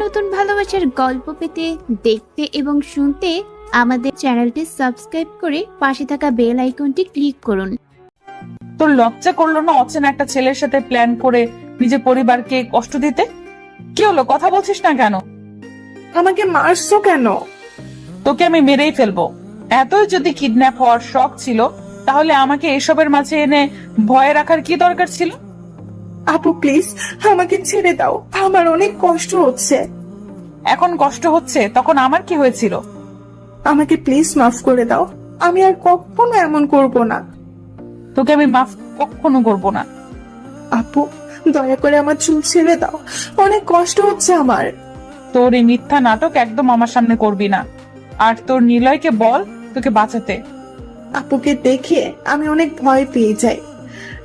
নতুন ভালোবাসার গল্প পেতে, দেখতে এবং শুনতে আমাদের চ্যানেলটি সাবস্ক্রাইব করে পাশে থাকা বেল আইকনটি ক্লিক করুন। তোর লজ্জা করলো না অচেনা একটা ছেলের সাথে প্ল্যান করে নিজের পরিবারকে কষ্ট দিতে? কি হলো, কথা বলছিস না কেন? আমাকে মারছো কেন? তোকে আমি মেরেই ফেলবো। এতই যদি কিডন্যাপ হওয়ার শখ ছিল তাহলে আমাকে এসবের মাঝে এনে ভয়ে রাখার কি দরকার ছিল? আপু প্লিজ আমাকে ছেড়ে দাও, আমার অনেক কষ্ট হচ্ছে। এখন কষ্ট হচ্ছে, তখন আমার কি হয়েছিল? আমাকে প্লিজ মাফ করে দাও, আমি আর কখনো এমন করব না। তোকে আমি মাফ কখনো করবো না। আপু দয়া করে আমার চুল ছেড়ে দাও, অনেক কষ্ট হচ্ছে আমার। তোর এই মিথ্যা নাটক একদম আমার সামনে করবি না। আর তোর নিলয়কে বল তোকে বাঁচাতে। আপুকে দেখে আমি অনেক ভয় পেয়ে যাই।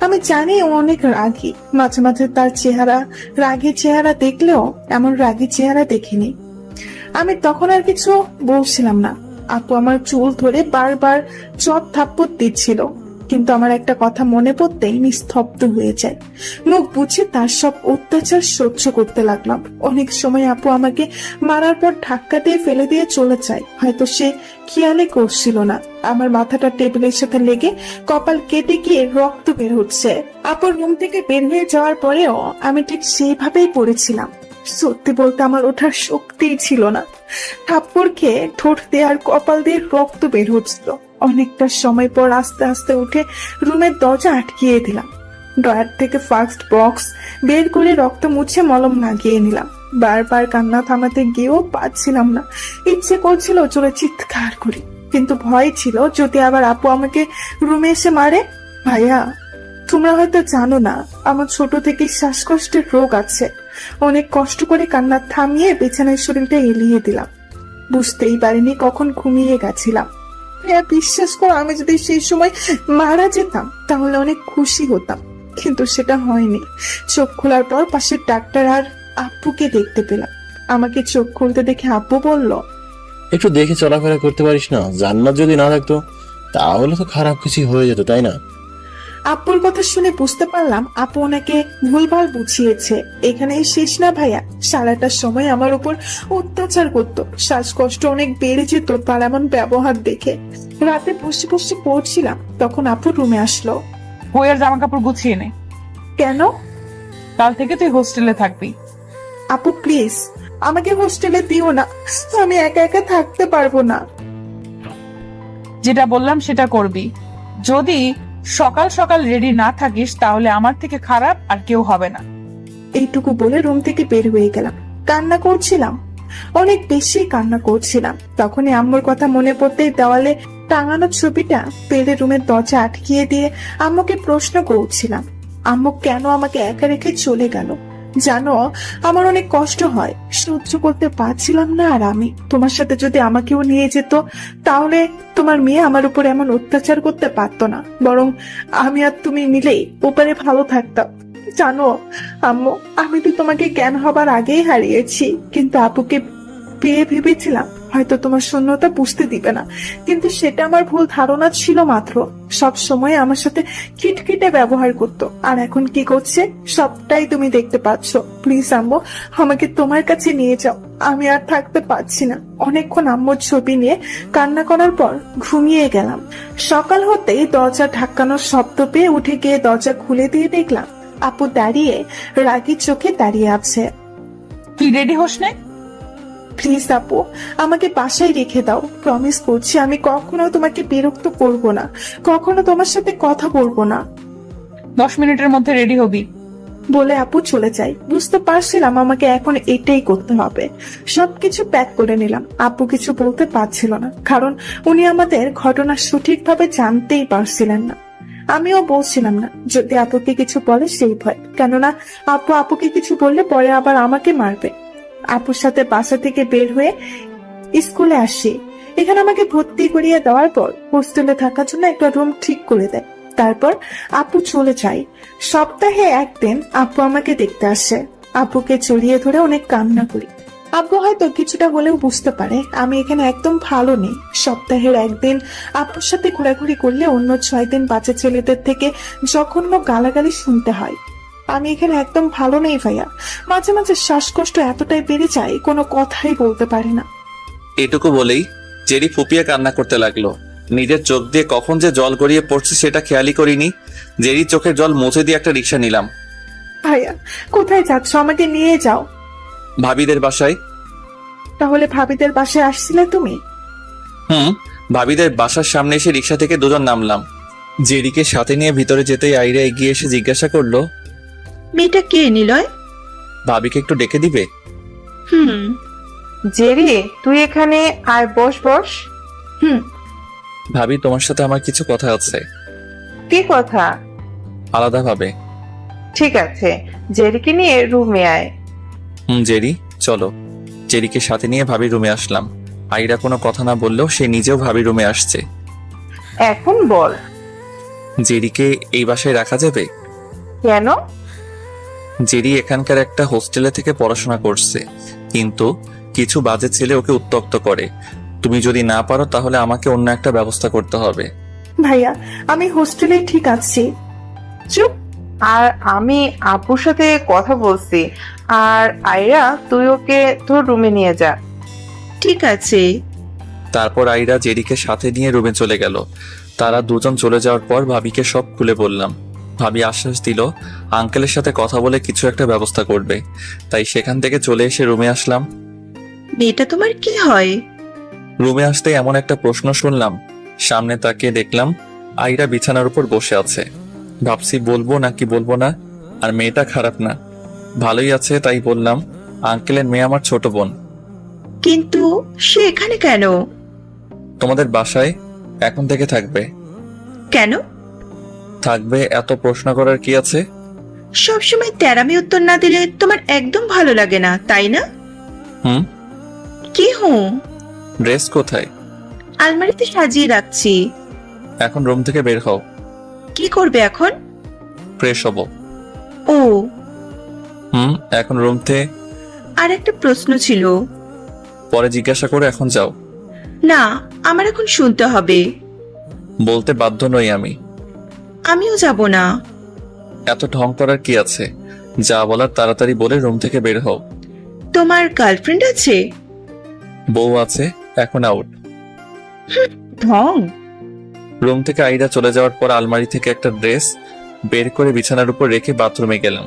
আমি জানি ও অনেক রাগী, মাঝে মাঝে তার চেহারা, রাগী চেহারা দেখলেও এমন রাগী চেহারা দেখিনি। আমি তখন আর কিছু বলছিলাম না। আপু আমার চুল ধরে বারবার চট থাপ্পড় দিচ্ছিল, কিন্তু আমার একটা কথা মনে পড়তেই নিস্তব্ধ হয়ে যায়। মুখ বুঝে তার সব অত্যাচার সহ্য করতে লাগলাম। অনেক সময় আপু আমাকে মারার পর ধাক্কা দিয়ে ফেলে দিয়ে চলে যায়, হয়তো সে খেয়ালই করছিল না। আমার মাথাটা টেবিলের সাথে লেগে কপাল কেটে গিয়ে রক্ত বের হচ্ছে। আপুর রুম থেকে বের হয়ে যাওয়ার পরেও আমি ঠিক সেইভাবেই পড়েছিলাম। সত্যি বলতে আমার ওঠার শক্তিই ছিল না। থাপ্পড় খেয়ে ঠোঁট দিয়ে আর কপাল দিয়ে রক্ত বের হচ্ছিল। অনেকটা সময় পর আস্তে আস্তে উঠে রুমের দরজা আটকিয়ে দিলাম। ড্রয়ার থেকে ফার্স্ট বক্স বের করে রক্ত মুছে মলম লাগিয়ে নিলাম। বারবার কান্না থামাতে গিয়েও পারছিলাম না। ইচ্ছে করছিল জোরে চিৎকার করি, কিন্তু ভয় ছিল যদি আবার আপু আমাকে রুমে এসে মারে। ভাইয়া তোমরা হয়তো জানো না, আমার ছোট থেকে শ্বাসকষ্টের রোগ আছে। অনেক কষ্ট করে কান্না থামিয়ে বিছানায় শরীরটা এলিয়ে দিলাম। বুঝতেই পারিনি কখন ঘুমিয়ে গেছিলাম। হ্যাঁ বিশ্বাস করো, আমি যদি সেই সময় মারা যেতাম তাহলে অনেক খুশি হতাম, কিন্তু সেটা হয়নি। চোখ খোলার পর পাশের ডাক্তার আর আব্বুকে দেখতে পেলাম। আমাকে চোখ খুলতে দেখে আব্বু বলল, একটু দেখে চলাফেরা করতে পারিস না? জান্নাত যদি না থাকতো তাহলে তো খারাপ কিছু হয়ে যেত, তাই না? আব্বুর কথা শুনে বুঝতে পারলাম আপু ওনাকে ভুলভাল বুঝিয়েছে। এখানেই শেষ না ভাইয়া, সারাটা সময় আমার উপর অত্যাচার করতো। শ্বাসকষ্ট অনেক বেড়ে যেত তার এমন ব্যবহার দেখে। রাতে বসে বসে পড়ছিলাম, তখন আপু রুমে আসলো। বইয়ের জামা কাপড় গুছিয়ে নে। কেন? কাল থেকে তুই হোস্টেলে থাকবি। আপু প্লিজ আমাকে হোস্টেলে দিও না, আমি একা একা থাকতে পারবো না। যেটা বললাম সেটা করবি। যদি সকাল সকাল রেডি না থাকিস তাহলে আমার থেকে খারাপ আর কেউ হবে না। এইটুকু বলে রুম থেকে বের হয়ে গেলাম। কান্না করছিলাম, অনেক বেশি কান্না করছিলাম। তখনই আম্মুর কথা মনে পড়তেই দেওয়ালে টাঙানো ছবিটা পেরে রুমের দরজা আটকিয়ে দিয়ে আম্মুকে প্রশ্ন করছিলাম, আম্মু কেন আমাকে একা রেখে চলে গেল? জানো আমার অনেক কষ্ট হয়, সহ্য করতে পারছিলাম না। আর আমি তোমার সাথে যদি আমাকেও নিয়ে যেত তাহলে তোমার মেয়ে আমার উপর এমন অত্যাচার করতে পারতো না, বরং আমি আর তুমি মিলেই ওপারে ভালো থাকতাম। জানো আম্মু, আমি তো তোমাকে জ্ঞান হবার আগেই হারিয়েছি, কিন্তু আপুকে পেয়ে ভেবেছিলাম হয়তো তোমার শূন্যতা বুঝতে দিবে না, কিন্তু সেটা আমার ভুল ধারণা ছিল মাত্র। সব সময় আমার সাথে খিটখিটে ব্যবহার করতো, আর এখন কি করছে সবটাই তুমি দেখতে পাচ্ছ। প্লিজ আম্মু আমাকে তোমার কাছে নিয়ে যাও, আমি আর থাকতে পারছি না। অনেকক্ষণ আম্মুর ছবি নিয়ে কান্না করার পর ঘুমিয়ে গেলাম। সকাল হতেই দরজা ধাক্কানোর শব্দ পেয়ে উঠে গিয়ে দরজা খুলে দিয়ে দেখলাম আপু দাঁড়িয়ে রাগী চোখে দাঁড়িয়ে আছে। তুই রেডি হোস না? প্লিজ আপু আমাকে বাসায় রেখে দাও, প্রমিস করছি আমি কখনো তোমাকে বিরক্ত করব না, কখনো তোমার সাথে কথা বলবো না। 10 মিনিটের মধ্যে রেডি হবি। বলে আপু চলে যাই। বুঝতে পারছিলাম আমাকে এখন এটাই করতে হবে। সবকিছু প্যাক করে নিলাম। আপু কিছু বলতে পারছিল না, কারণ উনি আমাদের ঘটনা সঠিকভাবে জানতেই পারছিলেন না। আমিও বলছিলাম না, যদি আপুকে কিছু বলে সেই ভয়, কেননা আপুকে কিছু বললে পরে আবার আমাকে মারবে। আপুর সাথে বাসা থেকে বের হয়ে স্কুলে আসি। এখানে আমাকে ভর্তি করিয়ে দেওয়ার পর হোস্টেলে থাকার জন্য একটা রুম ঠিক করে দেয়। তারপর আপু চলে যায়। সপ্তাহে একদিন আপু আমাকে দেখতে আসে। আপুকে জড়িয়ে ধরে অনেক কান্না করি। আপু হয়তো কিছুটা হলেও বুঝতে পারে আমি এখানে একদম ভালো নেই। সপ্তাহের একদিন আপুর সাথে ঘোরাঘুরি করলে অন্য 6 দিন বাচ্চা ছেলেদের থেকে জঘন্য গালাগালি শুনতে হয়। আমি এখানে একদম ভালো নেই ভাইয়া। মাঝে মাঝে শ্বাসকষ্ট এতটাই বেড়ে যায় কোনো কথাই বলতে পারি না। এটুকু বলেই জেরি ফুপিয়ে কান্না করতে লাগলো। নিজের চোখ দিয়ে কখন যে জল গড়িয়ে পড়ছে সেটা খেয়ালই করিনি। জেরি চোখের জল মুছে দিয়ে একটা রিক্সা নিলাম। ভাইয়া কোথায় যাচ্ছ? আমাকে নিয়ে যাও। ভাবিদের বাসায়। তাহলে ভাবিদের বাসায় আসছিলে তুমি? ভাবিদের বাসার সামনে এসে রিক্সা থেকে দুজন নামলাম। জেরিকে সাথে নিয়ে ভিতরে যেতেই আইরা এগিয়ে এসে জিজ্ঞাসা করলো, মেয়েটা কে নিলয়? ভাবিকে একটু ডেকে দিবে? জেরি, তুই এখানে আয়, বস বস। ভাবি, তোমার সাথে আমার কিছু কথা আছে। কি কথা? আলাদাভাবে। ঠিক আছে, জেরিকে নিয়ে রুমে আয়। জেরি চলো। জেরিকে সাথে নিয়ে ভাবি রুমে আসলাম। আইরা কোনো কথা না বললেও সে নিজেও ভাবি রুমে আসছে। এখন বল, জেরিকে এই বাসায় রাখা যাবে? কেন? জেরি এখানকার একটা হোস্টেলে থেকে পড়াশোনা করছে, কিন্তু কিছু বাজে ছেলে ওকে উত্ত্যক্ত করে। তুমি যদি না পারো তাহলে আমাকে অন্য একটা ব্যবস্থা করতে হবে। ভাইয়া আমি হোস্টেলে ঠিক আছি। চুপ। আর আমি আপুর সাথে কথা বলছি। আর আয়রা, তুই ওকে তোর রুমে নিয়ে যা। ঠিক আছে। তারপর আইরা জেরিকে সাথে নিয়ে রুমে চলে গেল। তারা দুজন চলে যাওয়ার পর ভাবিকে সব খুলে বললাম। ভাবি আশ্বাস দিল আঙ্কেলের সাথে কথা বলে কিছু একটা ব্যবস্থা করবে। তাই সেখান থেকে চলে এসে রুমে আসলাম। মেয়েটা তোমার কি হয়? রুমে আসতে এমন একটা প্রশ্ন শুনলাম, সামনে তাকিয়ে দেখলাম আইরা বিছানার উপর বসে আছে। ভাবছি বলবো নাকি বলবো না, আর মেয়েটা খারাপ না, ভালোই আছে, তাই বললাম, আঙ্কেলের মেয়ে আমার ছোট বোন। কিন্তু সে এখানে কেন? তোমাদের বাসায় এখন থেকে থাকবে। কেন? থাকবে, এত প্রশ্ন করার কি আছে? সবসময় তেরামি উত্তর না দিলে তোমার একদম ভালো লাগে না, তাই না? হুম। কি হুম? ড্রেস কোথায়? আলমারিতে সাজিয়ে রাখছি। এখন রুম থেকে বের হও। কি করবে এখন? ফ্রেশ হব। ও, এখন রুম থেকে। আর একটা প্রশ্ন ছিল। পরে জিজ্ঞাসা করে এখন যাও। না, আমার এখন শুনতে হবে। বলতে বাধ্য নই আমি। আমিও যাব না। এত ঢং করার কি আছে? যা বলার তাড়াতাড়ি বলে রুম থেকে বের হও। তোমার গার্লফ্রেন্ড আছে? বউ আছে, এখন আউট। ঢং। রুম থেকে আইরা চলে যাওয়ার পর আলমারি থেকে একটা ড্রেস বের করে বিছানার উপর রেখে বাথরুমে গেলাম।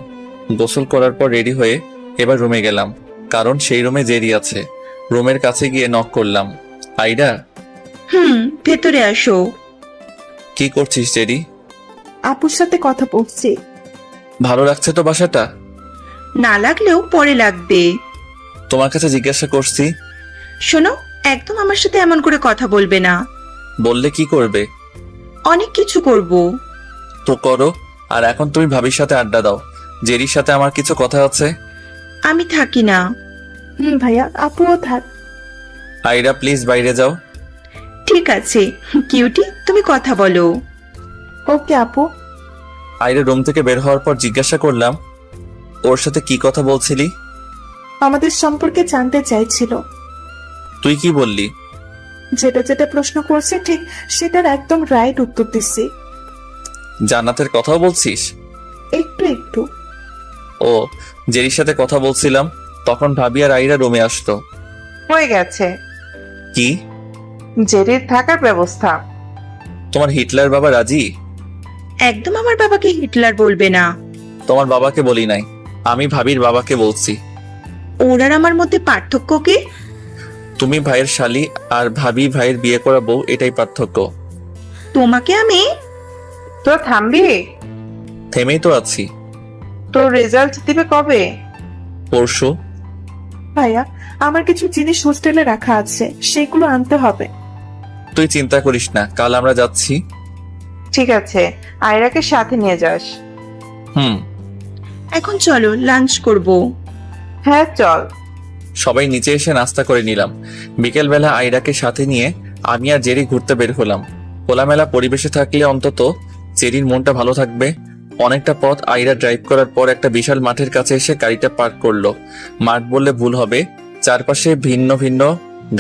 গোসল করার পর রেডি হয়ে এবার রুমে গেলাম, কারণ সেই রুমে জেরি আছে। রুমের কাছে গিয়ে নক করলাম। আইরা। ভেতরে আসো। কি করছিস জেরি? আপুর সাথে কথা বলছি। ভালো লাগছে তো বাসাটা? না লাগলেও পরে লাগবে। তোমার কাছে জিজ্ঞাসা করছি। শোনো, একদম আমার সাথে এমন করে কথা বলবে না। বললে কি করবে? অনেক কিছু করব। তো করো। আর এখন তুমি ভাবির সাথে আড্ডা দাও। জেরির সাথে আমার কিছু কথা আছে। আমি থাকি না। ভাইয়া আপুও থাক। আইরা প্লিজ বাইরে যাও। ঠিক আছে কিউটি, তুমি কথা বলো। ওকে আপু। আইরা রুম থেকে বের হওয়ার পর জিজ্ঞাসা করলাম, ওর সাথে কি কথা বলছিলি? আমাদের সম্পর্কে জানতে চাইছিল। তুই কি বললি? যেটা যেটা প্রশ্ন করছে ঠিক সেটার একদম রাইট উত্তর দিচ্ছি। জান্নাতের কথাও বলছিস? একটু একটু। ও, জেরির সাথে কথা বলছিলাম, তখন ভাবি আর আইরা রুমে আসতো। হয়ে গেছে। কি? জেরির থাকার ব্যবস্থা। তোমার হিটলার বাবা রাজি? একদম আমার বাবাকে হিটলার বলবে না। তোমার বাবাকে বলি নাই, আমি ভাবির বাবাকে বলছি। ওর আর আমার মধ্যে পার্থক্য কি? তুমি ভাইয়ের শালি আর ভাবি ভাইয়ের বিয়ে করা বউ, এটাই পার্থক্য। তোমাকে আমি। তো থামবি? থেমেই তো আছি। তোর রেজাল্ট দিবে কবে? পরশু। ভাইয়া আমার কিছু জিনিস হোস্টেলে রাখা আছে, সেগুলো আনতে হবে। তুই চিন্তা করিস না, কাল আমরা যাচ্ছি। ঠিক আছে, আয়রাকে সাথে নিয়ে যাস। এখন চলো লাঞ্চ করব। হ্যাঁ চল। সবাই নিচে এসে নাস্তা করে নিলাম। বিকেল বেলা আইরাকে সাথে নিয়ে আমি আর জেরি ঘুরতে বের হলাম। খোলামেলা পরিবেশে থাকলে অন্তত জেরির মনটা ভালো থাকবে। অনেকটা পথ আইরা ড্রাইভ করার পর একটা বিশাল মাঠের কাছে এসে গাড়িটা পার্ক করলো। মাঠ বললে ভুল হবে, চারপাশে ভিন্ন ভিন্ন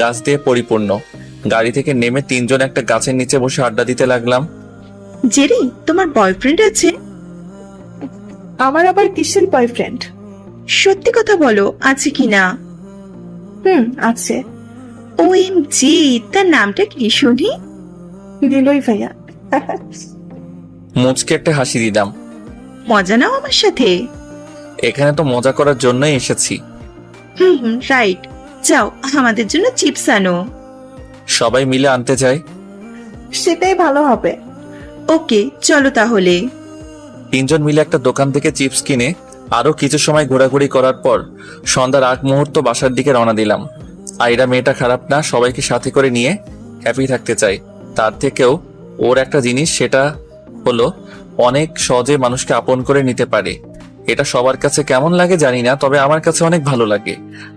গাছ দিয়ে পরিপূর্ণ। গাড়ি থেকে নেমে তিনজন একটা গাছের নিচে বসে আড্ডা দিতে লাগলাম। জেরি, তোমার বয়ফ্রেন্ড আছে? আমার আবার কিসের বয়ফ্রেন্ড? সত্যি কথা বলো, আছে কি না? আছে। OMG, তার নামটা কি শুনি? দিলই ভাইয়া। মুচকে একটা হাসি দিলাম। মজা নাও আমার সাথে। এখানে তো মজা করার জন্যই এসেছি। রাইট। যাও, আমাদের জন্য চিপস আনো। সবাই মিলে আনতে যাই। সেটাই ভালো হবে। ওকে, চলো তাহলে। তিনজন মিলে একটা দোকান থেকে চিপস কিনে আরো কিছু সময় ঘোরাঘুরি করার পর সন্ধ্যার আগ মুহূর্ত বাসার দিকে রওনা দিলাম। আইরা মেয়েটা খারাপ না, সবাইকে সাথে করে নিয়ে হ্যাপি থাকতে চাই। তার থেকেও ওর একটা জিনিস, সেটা হলো অনেক সহজে মানুষকে আপন করে নিতে পারে। এটা সবার কাছে কেমন লাগে জানি না, তবে আমার কাছে অনেক ভালো লাগে।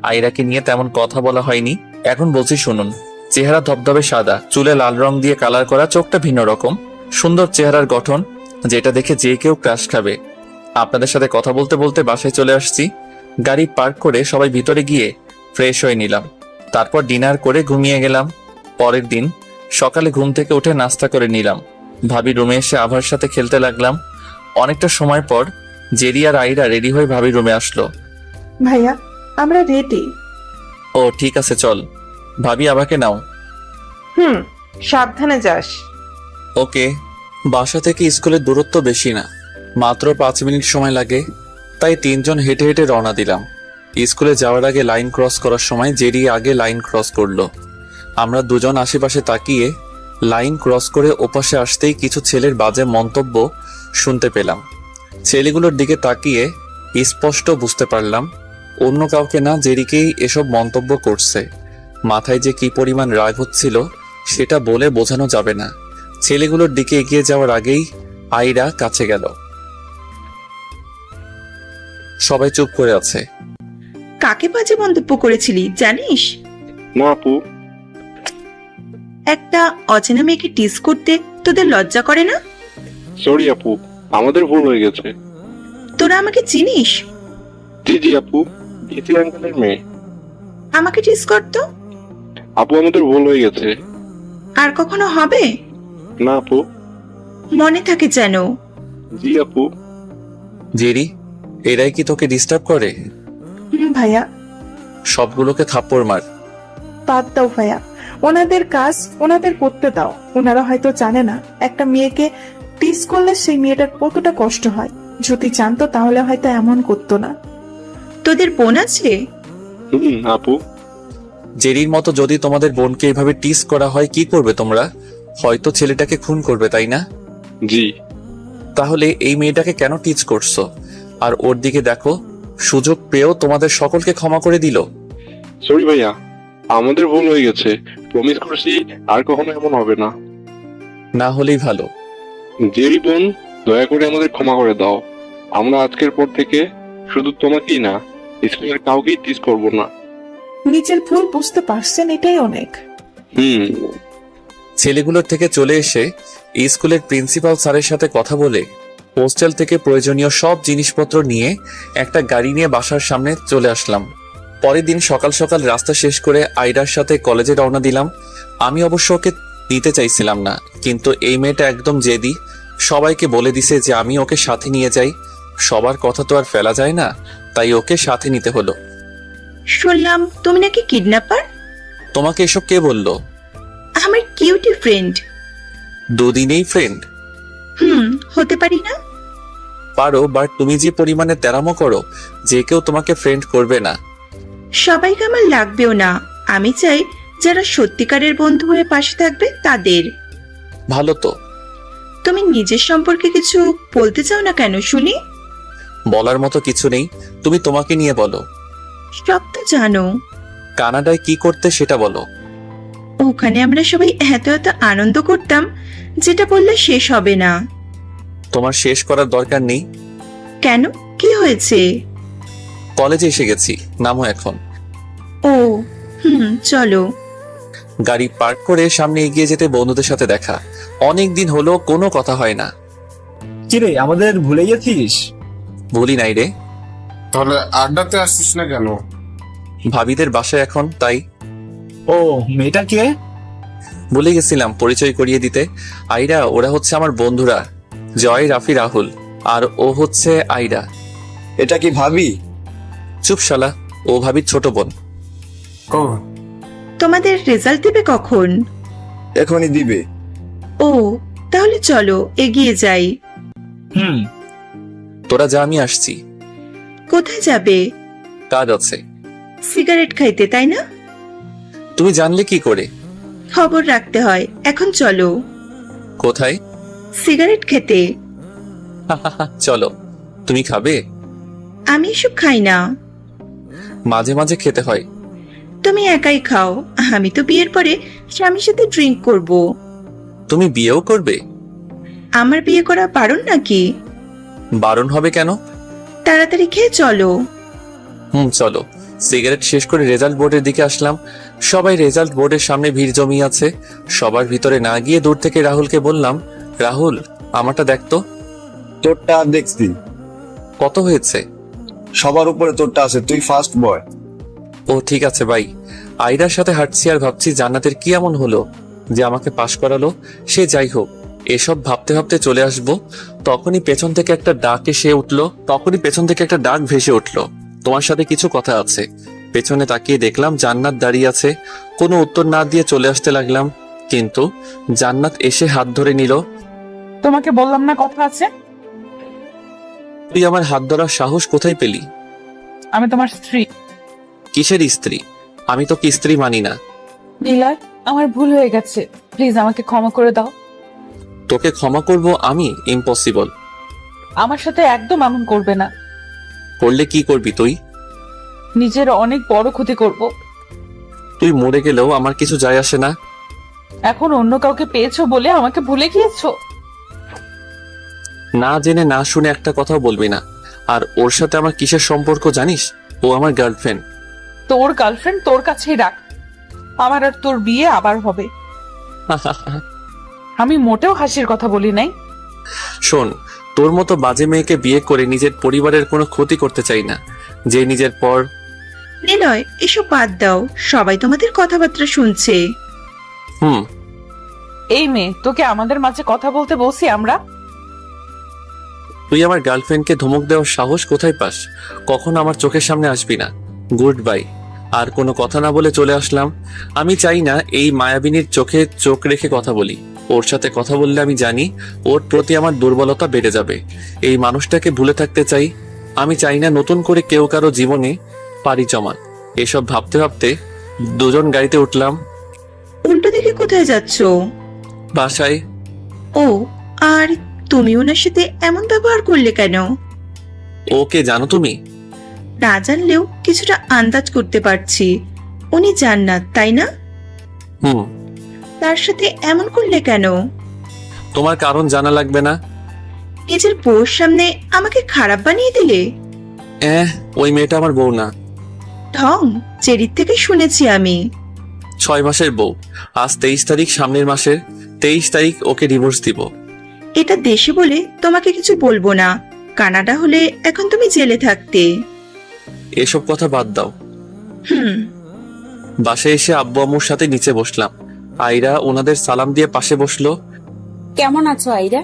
আইরাকে নিয়ে তেমন কথা বলা হয়নি, এখন বলছি শুনুন। চেহারা ধবধবে সাদা, চুলে লাল রং দিয়ে কালার করা, চোখটা ভিন্ন রকম, সুন্দর চেহারার গঠন, যেটা দেখে যে কেউ ক্রাশ খাবে। আপনাদের সাথে কথা বলতে বলতে বাসায় চলে আসছি। গাড়ি পার্ক করে সবাই ভিতরে গিয়ে ফ্রেশ হয়ে নিলাম। তারপর ডিনার করে ঘুমিয়ে গেলাম। পরের দিন সকালে ঘুম থেকে উঠে নাস্তা করে নিলাম। ভাবি রুমে এসে আভার সাথে খেলতে লাগলাম। অনেকটা সময় পর জেরি আর আইরা রেডি হয়ে ভাবি রুমে আসলো। ভাইয়া, আমরা রেডি। ও ঠিক আছে, চল। ভাবি আভাকে নাও। সাবধানে যাস। ওকে। বাসা থেকে স্কুলের দূরত্ব বেশি না, মাত্র 5 মিনিট সময় লাগে। তাই তিনজন হেঁটে হেঁটে রওনা দিলাম। স্কুলে যাওয়ার আগে লাইন ক্রস করার সময় জেরি আগে লাইন ক্রস করলো। আমরা দুজন আশেপাশে তাকিয়ে লাইন ক্রস করে ওপাশে আসতেই কিছু ছেলের বাজে মন্তব্য শুনতে পেলাম। ছেলেগুলোর দিকে তাকিয়ে স্পষ্ট বুঝতে পারলাম অন্য কাউকে না, জেরিকেই এসব মন্তব্য করছে। মাথায় যে কি পরিমাণ রাগ হচ্ছিল সেটা বলে বোঝানো যাবে না। ছেলেগুলোর দিকে এগিয়ে যাওয়ার আগেই আইরা কাছে গেল। সবাই চুপ করে আছে। কাকে বাজে মন্তব্য করেছিলি জানিস? না আপু। একটা অচেনা মেয়েকে টিস করতে তোদের লজ্জা করে না? সরি আপু, আমাদের ভুল হয়ে গেছে। তোরা আমাকে চিনিস? জি জি আপু, ইতি আঙ্কেলের মেয়ে। আমাকে টিস করতো? আপু আমাদের ভুল হয়ে গেছে। আর কখনো হবে? না আপু। মনে থাকে যেন। জি আপু। জেরি, এরাই কি তোকে ডিস্টার্ব করে? ভাইয়া, সবগুলোকে থাপ্পড় মার। বাদ দাও ভাইয়া, ওনাদের কাজ ওনাদের করতে দাও। ওনারা হয়তো জানে না একটা মেয়েকে টিস করলে সেই মেয়েটার কতটা কষ্ট হয়। যদি জানতো তাহলে হয়তো এমন করতো না। তোদের বোন আছে? আপু। জেরির মতো যদি তোমাদের বোনকে এভাবে টিস করা হয় কি করবে তোমরা? হয়তো ছেলেটাকে খুন করবে, তাই না? জি। তাহলে এই মেয়েটাকে কেন টিচ করছো? আর ওর দিকে দেখো, সুযোগ পেয়েও তোমাদের সকলকে ক্ষমা করে দিল। সরি ভাইয়া, আমাদের ভুল হয়ে গেছে। প্রমিস করছি আর কখনো এমন হবে না। না হলেই ভালো। জেরি বোন, দয়া করে আমাদের ক্ষমা করে দাও। আমরা আজকের পর থেকে শুধু তোমাকেই না, স্কুলের কাউকেই টিস করবো না। নিজের ভুল বুঝতে পারছেন, এটাই অনেক। ছেলেগুলোর থেকে চলে এসে স্কুলের প্রিন্সিপাল স্যারের সাথে কথা বলে হোস্টেল থেকে প্রয়োজনীয় সব জিনিসপত্র নিয়ে একটা গাড়ি নিয়ে বাসার সামনে চলে আসলাম। পরের দিন সকাল সকাল রাস্তা শেষ করে আইরার সাথে কলেজে রওনা দিলাম। আমি অবশ্য ওকে নিতে চাইছিলাম না, কিন্তু এই মেয়েটা একদম জেদি। সবাইকে বলে দিছে যে আমি ওকে সাথে নিয়ে যাই। সবার কথা তো আর ফেলা যায় না, তাই ওকে সাথে নিতে হলো। শুনলাম তুমি নাকি কিডন্যাপার। তোমাকে এসব কে বললো? আমার কিউটি ফ্রেন্ড। দুদিনেই ফ্রেন্ড? হতে পারি না? পারো, বাট তুমি যে পরিমাণে তেরামো করো, যে কেউ তোমাকে ফ্রেন্ড করবে না। সবাইকে আমার লাগবেও না। আমি চাই যারা সত্যিকারের বন্ধু হয়ে পাশে থাকবে তাদের। ভালো তো। তুমি নিজের সম্পর্কে কিছু বলতে চাও না কেন শুনি? বলার মতো কিছু নেই, তুমি তোমাকে নিয়ে বলো। সব তো জানো। কানাডায় কি করতে সেটা বলো। ওখানে আমরা সবাই এত এত আনন্দ করতাম, যেটা বললে শেষ হবে না। তোমার শেষ করার দরকার নেই। কেন, কি হয়েছে? কলেজে এসে গেছি, নামো এখন। ও চলো। গাড়ি পার্ক করে সামনে এগিয়ে যেতে বন্ধুদের সাথে দেখা। অনেক দিন হলো কোনো কথা হয় না। কিরে, আমাদের ভুলে গেছিস? ভুলি নাই রে। তাহলে আড্ডাতে আসছিস না কেন? ভাবিদের বাসায় এখন, তাই। ও, মেয়েটা কে? ভুলে গেছিলাম পরিচয় করিয়ে দিতে। আইরা, ওরা হচ্ছে আমার বন্ধুরা, জয়, রাফি, রাহুল। আর ও হচ্ছে আইরা। এটা কি ভাবি? চুপ শালা, ও ভাবির ছোট বোন। ও তোমাদের রেজাল্ট দেবে কখন? এখনই দিবে। ও, তাহলে চলো এগিয়ে যাই। হুম। তোরা যা, আমি আসছি। কোথায় যাবে? কাজ আছে। সিগারেট খাইতে, তাই না? তুমি জানলে কি করে? খবর রাখতে হয়। এখন চলো। কোথায়? সিগারেট খেতে। চলো। তুমি খাবে? আমি এসব খাই না। মাঝে মাঝে খেতে হয়। তুমি একাই খাও, আমি তো বিয়ের পরে স্বামীর সাথে ড্রিঙ্ক করব। তুমি বিয়েও করবে? আমার বিয়ে করা বারণ নাকি? বারণ হবে কেন? তাড়াতাড়ি খেয়ে চলো। চলো। সিগারেট শেষ করে রেজাল্ট বোর্ডের দিকে আসলাম। সবাই রেজাল্ট বোর্ডের সামনে ভিড় জমিয়ে আছে। সবার ভিতরে না গিয়ে দূর থেকে রাহুলকে বললাম, রাহুল আমারটা দেখতো। তোরটা দেখছি। কত হয়েছে? সবার উপরে তোরটা আছে, তুই ফার্স্ট বয়। ও ঠিক আছে ভাই। আইরার সাথে হাঁটছি আর ভাবছি জান্নাতের কি এমন হলো যে আমাকে পাশ করালো। সে যাই হোক, এসব ভাবতে ভাবতে চলে আসবো, তখনই পেছন থেকে একটা ডাক ভেসে উঠলো, তোমার সাথে কিছু কথা আছে। পেছনে তাকিয়ে দেখলাম জান্নাত দাঁড়িয়ে আছে। কোনো উত্তর না দিয়ে চলে আসতে লাগলাম, কিন্তু জান্নাত এসে হাত ধরে নিল। তোমাকে বললাম না কথা আছে? তুই আমার হাত ধরার সাহস কোথায় পেলি? আমি তোমার স্ত্রী। কিসের স্ত্রী? আমি তো কি স্ত্রী মানি না। নীলা, আমার ভুল হয়ে গেছে, প্লিজ আমাকে ক্ষমা করে দাও। তোকে ক্ষমা করব আমি? ইম্পসিবল। আমার সাথে একদম এমন করবে না। করলে কি করবি তুই? নিজের অনেক বড় ক্ষতি করব। তুই মরে গেলেও আমার কিছু যায় আসে না। এখন অন্য কাউকে পেয়েছো বলে আমাকে ভুলে গিয়েছো? না জেনে না শুনে একটা কথাও বলবি না। আর ওর সাথে আমার কিসের সম্পর্ক জানিস? ও আমার গার্লফ্রেন্ড। তোর গার্লফ্রেন্ড তোর কাছেই রাখ, আমার আর তোর বিয়ে আবার হবে। আমি মোটেও হাসির কথা বলি নাই। শোন, তোর মতো বাজে মেয়েকে বিয়ে করে নিজের পরিবারের কোনো ক্ষতি করতে চাই না, যে নিজের পর। নিলয়, এসব বাদ দাও, সবাই তোমাদের কথাবার্তা শুনছে। এই মেয়ে, তোকে আমাদের মাঝে কথা বলতে বলছি আমরা? তুই আমার গার্লফ্রেন্ডকে ধমক দেওয়ার সাহস কোথায় পাস? কখন আমার চোখের সামনে আসবি না। Good bye. আর কোনো কথা না বলে চলে আসলাম। আমি চাই না এই মায়াবিনীর চোখে চোখ রেখে কথা বলি। ওর সাথে কথা বললে আমি জানি ওর প্রতি আমার দুর্বলতা বেড়ে যাবে। এই মানুষটাকে ভুলে থাকতে চাই। আমি চাই না নতুন করে কেউ কারো জীবনে পাড়ি জমান। এসব ভাবতে ভাবতে দুজন গাড়িতে উঠলাম। উল্টো দিকে কোথায় যাচ্ছ? বাসায়। ও, আর তুমি ওনার সাথে এমন ব্যবহার করলে কেন? ওকে জানো তুমি? না জানলেও কিছুটা আন্দাজ করতে পারছি। উনি জান্নাত, তাই না? হুম। তার সাথে এমন করলে কেন? তোমার কারণ জানা লাগবে না। নিজের বউর সামনে আমাকে খারাপ বানিয়ে দিলে। ওই মেয়েটা আমার বউ না। ঢং চেরির থেকে শুনেছি আমি। 6 মাসের বউ। আজ 23 তারিখ, সামনের মাসের 23 তারিখ ওকে ডিভোর্স দিব। এটা দেশে বলে তোমাকে কিছু বলবো না, কানাডা হলে এখন তুমি জেলে থাকতে। এসব কথা বাদ দাও। হুম। বাসায় এসে আব্বু আম্মুর সাথে নিচে বসলাম। আইরা ওনাদের সালাম দিয়ে পাশে বসলো। কেমন আছো আইরা?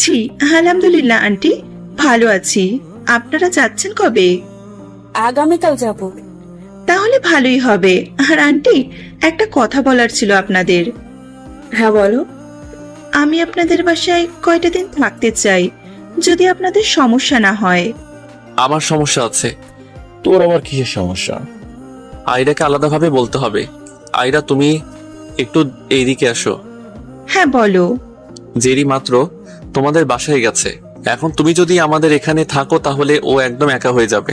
জি আলহামদুলিল্লাহ আন্টি, ভালো আছি। আপনারা যাচ্ছেন কবে? আগামীকাল যাব। তাহলে ভালোই হবে। আর আন্টি, একটা কথা বলার ছিল আপনাদের। হ্যাঁ বলো। আমি আপনাদের বাসায় কয়টা দিন থাকতে চাই, যদি আপনাদের সমস্যা না হয়। আমার সমস্যা আছে। তোর আবার কিসের সমস্যা? আইরাকে আলাদাভাবে বলতে হবে। আইরা তুমি একটু এইদিকে আসো। হ্যাঁ বলো। জেরি মাত্র তোমাদের বাসায় গেছে। এখন তুমি যদি আমাদের এখানে থাকো তাহলে ও একদম একা হয়ে যাবে।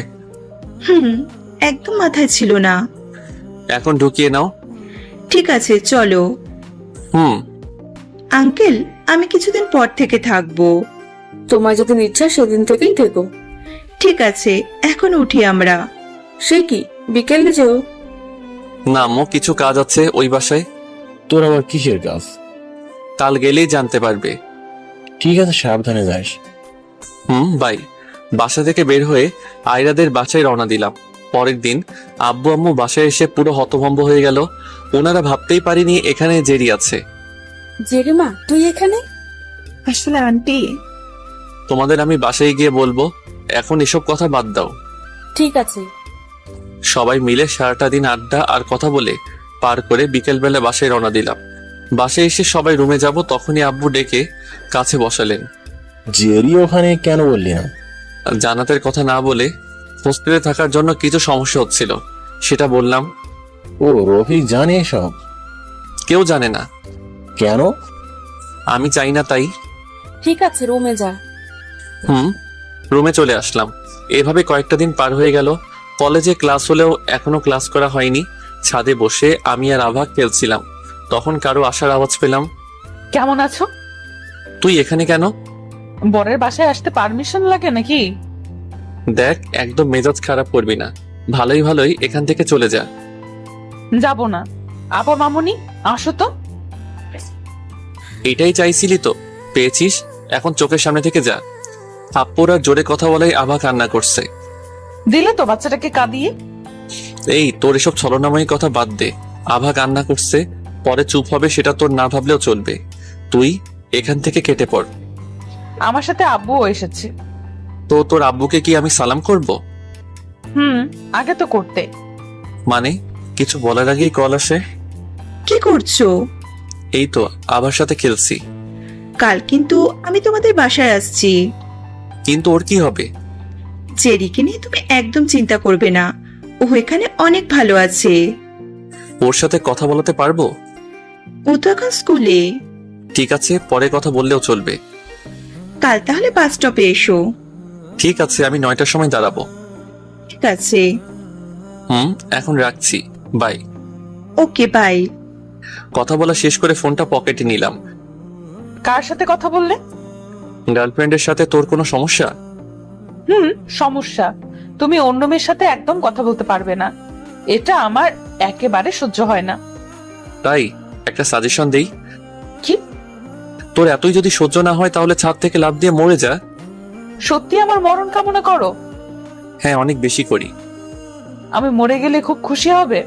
একদম মাথায় ছিল না। এখন ঢুকিয়ে নাও। ঠিক আছে চলো। আঙ্কেল, আমি কিছুদিন পর থেকে থাকবো। তোমার যদি ইচ্ছা সেদিন থেকেই থেকো। ঠিক আছে, এখন উঠি আমরা। সে কি, বিকেলে যেও? না মো, কিছু কাজ আছে ওই বাসায়। তোর আবার কিসের কাজ? কাল গেলেই জানতে পারবে। ঠিক আছে, সাবধানে যাস। বাই। বাসা থেকে বের হয়ে আয়রাদের বাসায় রওনা দিলাম। পরের দিন আব্বু আম্মু বাসায় এসে পুরো হতভম্ব হয়ে গেল। ওনারা ভাবতেই পারিনি এখানে জেরি আছে। জেরিমা, তুই এখানে? আসলে আন্টি, তোমাদের আমি বাসায় গিয়ে বলবো, এখন এসব কথা বাদ দাও। ঠিক আছে। সবাই মিলে সারাটা দিন আড্ডা আর কথা বলে পার করে বিকেলবেলা বাসায় রওনা দিলাম। বাসায় এসে সবাই রুমে যাব, তখনই আব্বু ডেকে কাছে বসালেন। জেরি ওখানে কেন বললি না? জান্নাতের কথা না বলে হোস্টেলে থাকার জন্য কিছু সমস্যা হচ্ছিল, সেটা বললাম। ও, রফিক জানে এসব? কেউ জানে না। কেন? আমি চাই না তাই। ঠিক আছে, রুমে যা। রুমে চলে আসলাম। এভাবে কয়েকটা দিন পার হয়ে গেল। কলেজে ক্লাস হলেও এখনো ক্লাস করা হয়নি। ছাদে বসে আমি আর আভা খেলছিলাম, তখন কারো আসার আওয়াজ পেলাম। কেমন আছো? তুই এখানে কেন? বরের বাসায় আসতে পারমিশন লাগে নাকি? দেখ, একদম মেজাজ খারাপ করবি না। ভালোই ভালোই এখান থেকে চলে যা। যাব না। আপা মামুনি, আসো তো। এটাই চাইছিলি তো, পেয়েছিস। এখন চোখের সামনে থেকে যা। আপ্পুরা জোরে কথা বলাই আভা কান্না করছে। দিলে তো বাচ্চাটাকে কাঁদিয়ে। এই, তোর এসব ছলনাময়ী কথা বাদ দে। আভা কান্না করছে, পরে চুপ হবে সেটা তোর না ভাবলেও চলবে। তুই এখান থেকে কেটে পড়। আমার সাথে আব্বুও এসেছে। তো তোর আব্বুকে কি আমি সালাম করব? আগে তো করতে। মানে, কিছু বলার আগেই কল আসে। কি করছো? এই তো আবার সাথে খেলছি। কাল কিন্তু আমি তোমাদের বাসায় আসছি। কিন্তু ওর কি হবে? জেরিকে নিয়ে তুমি একদম চিন্তা করবে না, ও এখানে অনেক ভালো আছে। ওর সাথে কথা বলাতে পারবো? ও তো এখন স্কুলে। ঠিক আছে, পরে কথা বললেও চলবে। কাল তাহলে বাস স্টপে এসো। ঠিক আছে, আমি 9টার সময় দাঁড়াবো। ঠিক আছে। এখন রাখছি, বাই। Okay, by. কথা বলা শেষ করে ফোনটা পকেটে নিলাম। কার সাথে কথা বললে? গার্লফ্রেন্ডের সাথে। তোর কোনো সমস্যা? সমস্যা? তুমি অন্য মেয়ের সাথে একদম কথা বলতে পারবে না, এটা আমার একেবারে সহ্য হয় না। তাই একটা সাজেশন দেই। কি? তোর এতই যদি সহ্য না হয় তাহলে ছাদ থেকে লাফ দিয়ে মরে যা। সত্যি আমার মরণ কামনা করো? হ্যাঁ, অনেক বেশি করি। আমি মরে গেলে খুব খুশি হবে?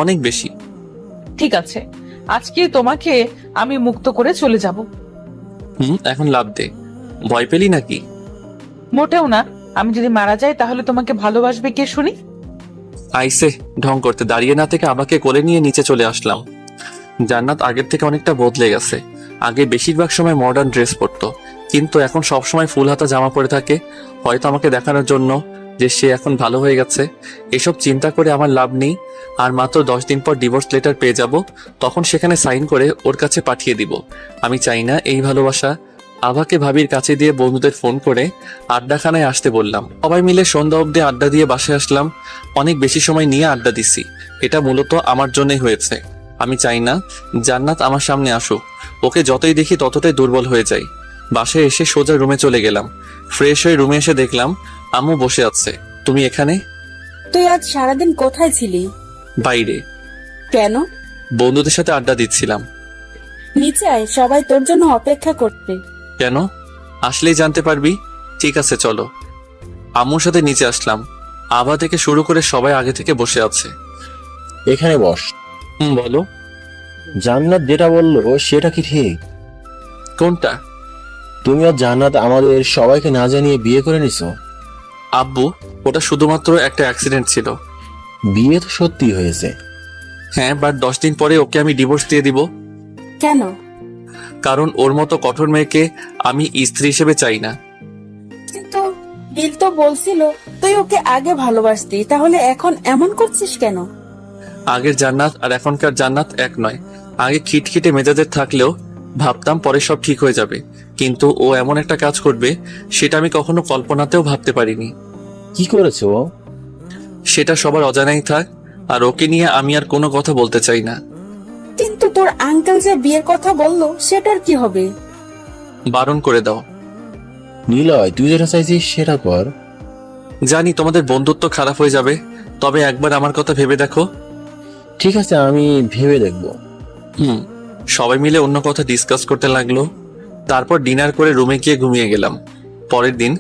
অনেক বেশি। ঠিক আছে, আজকে তোমাকে আমি মুক্ত করে চলে যাব। এখন লাফ দে। ভয় পেলি নাকি? মোটেও না। আমি যদি মারা যাই তাহলে তোমাকে ভালোবাসবে কে শুনি? আইসে ঢং করতে, দাঁড়িয়ে না থেকে আমাকে কোলে নিয়ে নিচে চলে আসলাম। জান্নাত আগের থেকে অনেকটা বদলে গেছে। আগে বেশিরভাগ সময় মডার্ন ড্রেস পরতো, কিন্তু এখন সব সময় ফুল হাতা জামা পরে থাকে, হয়তো আমাকে দেখানোর জন্য যে সে এখন ভালো হয়ে গেছে। এসব চিন্তা করে আমার লাভ নেই। আর মাত্র 10 দিন পর ডিভোর্স লেটার পেয়ে যাব, তখন সেখানে সাইন করে ওর কাছে পাঠিয়ে দিব। আমি চাই না এই ভালোবাসা। আভাকে ভাবির কাছে দিয়ে বন্ধুদের ফোন করে আড্ডাখানায় আসতে বললাম। সবাই মিলে সন্ধ্যা অব্দি আড্ডা দিয়ে বাসায় আসলাম। অনেক বেশি সময় নিয়ে আড্ডা দিছি। এটা মূলত আমার জন্যই হয়েছে। আমি চাই না জান্নাত আমার সামনে আসুক। ওকে যতই দেখি ততটাই দুর্বল হয়ে যাই। বাসায় এসে সোজা রুমে চলে গেলাম। ফ্রেশ হয়ে রুমে এসে দেখলাম আম্মু বসে আছে। তুমি এখানে? তুই আজ সারাদিন কোথায় ছিলি? বাইরে। কেন? বন্ধুদের সাথে আড্ডা দিচ্ছিলাম। নিচে আয়, সবাই তোর জন্য অপেক্ষা করতে। কেন? আসলেই জানতে পারবি। ঠিক আছে, চলো। আম্মুর সাথে নিচে আসলাম। আভা থেকে শুরু করে সবাই আগে থেকে বসে আছে। এখানে বস। বলো। জান্নাত যেটা বললো সেটা কি ঠিক? কোনটা? তুমি আর জান্নাত আমাদের সবাইকে না জানিয়ে বিয়ে করে নিছো? আব্বু, ওটা শুধুমাত্র একটা অ্যাক্সিডেন্ট ছিল। বিয়ে তো সত্যি হয়েছে। হ্যাঁ, বাট 10 দিন পরে ওকে আমি ডিভোর্স দিয়ে দিব। কেন? কারণ ওর মতো কঠোর মেয়েকে আমি স্ত্রী হিসেবে চাই না। কিন্তু বিল তো বলছিল তুই ওকে আগে ভালোবাসতি, তাহলে এখন এমন করছিস কেন? আগের জান্নাত আর এখনকার জান্নাত এক নয়। আগে খিটখিটে মেজাজের থাকলেও ভাবতাম পরে সব ঠিক হয়ে যাবে, কিন্তু ও এমন একটা কাজ করবে সেটা আমি কখনো কল্পনাতেও ভাবতে পারিনি। কি করেছে ও? সেটা সবার অজানাই থাক, আর ওকে নিয়ে আমি আর কোনো কথা বলতে চাই না। কিন্তু তোর আঙ্কেল যে বিয়ের কথা বললো সেটার কি হবে? বারণ করে দাও। নিলয়, তুই যেটা চাইছিস সেটা কর। জানি তোমাদের বন্ধুত্ব খারাপ হয়ে যাবে, তবে একবার আমার কথা ভেবে দেখো। ঠিক আছে, আমি ভেবে দেখবো। সবাই মিলে অন্য কথা ডিসকাস করতে লাগলো। তারপর ডিনার করে রুমে গিয়ে ঘুমিয়ে গেলাম। পরের দিন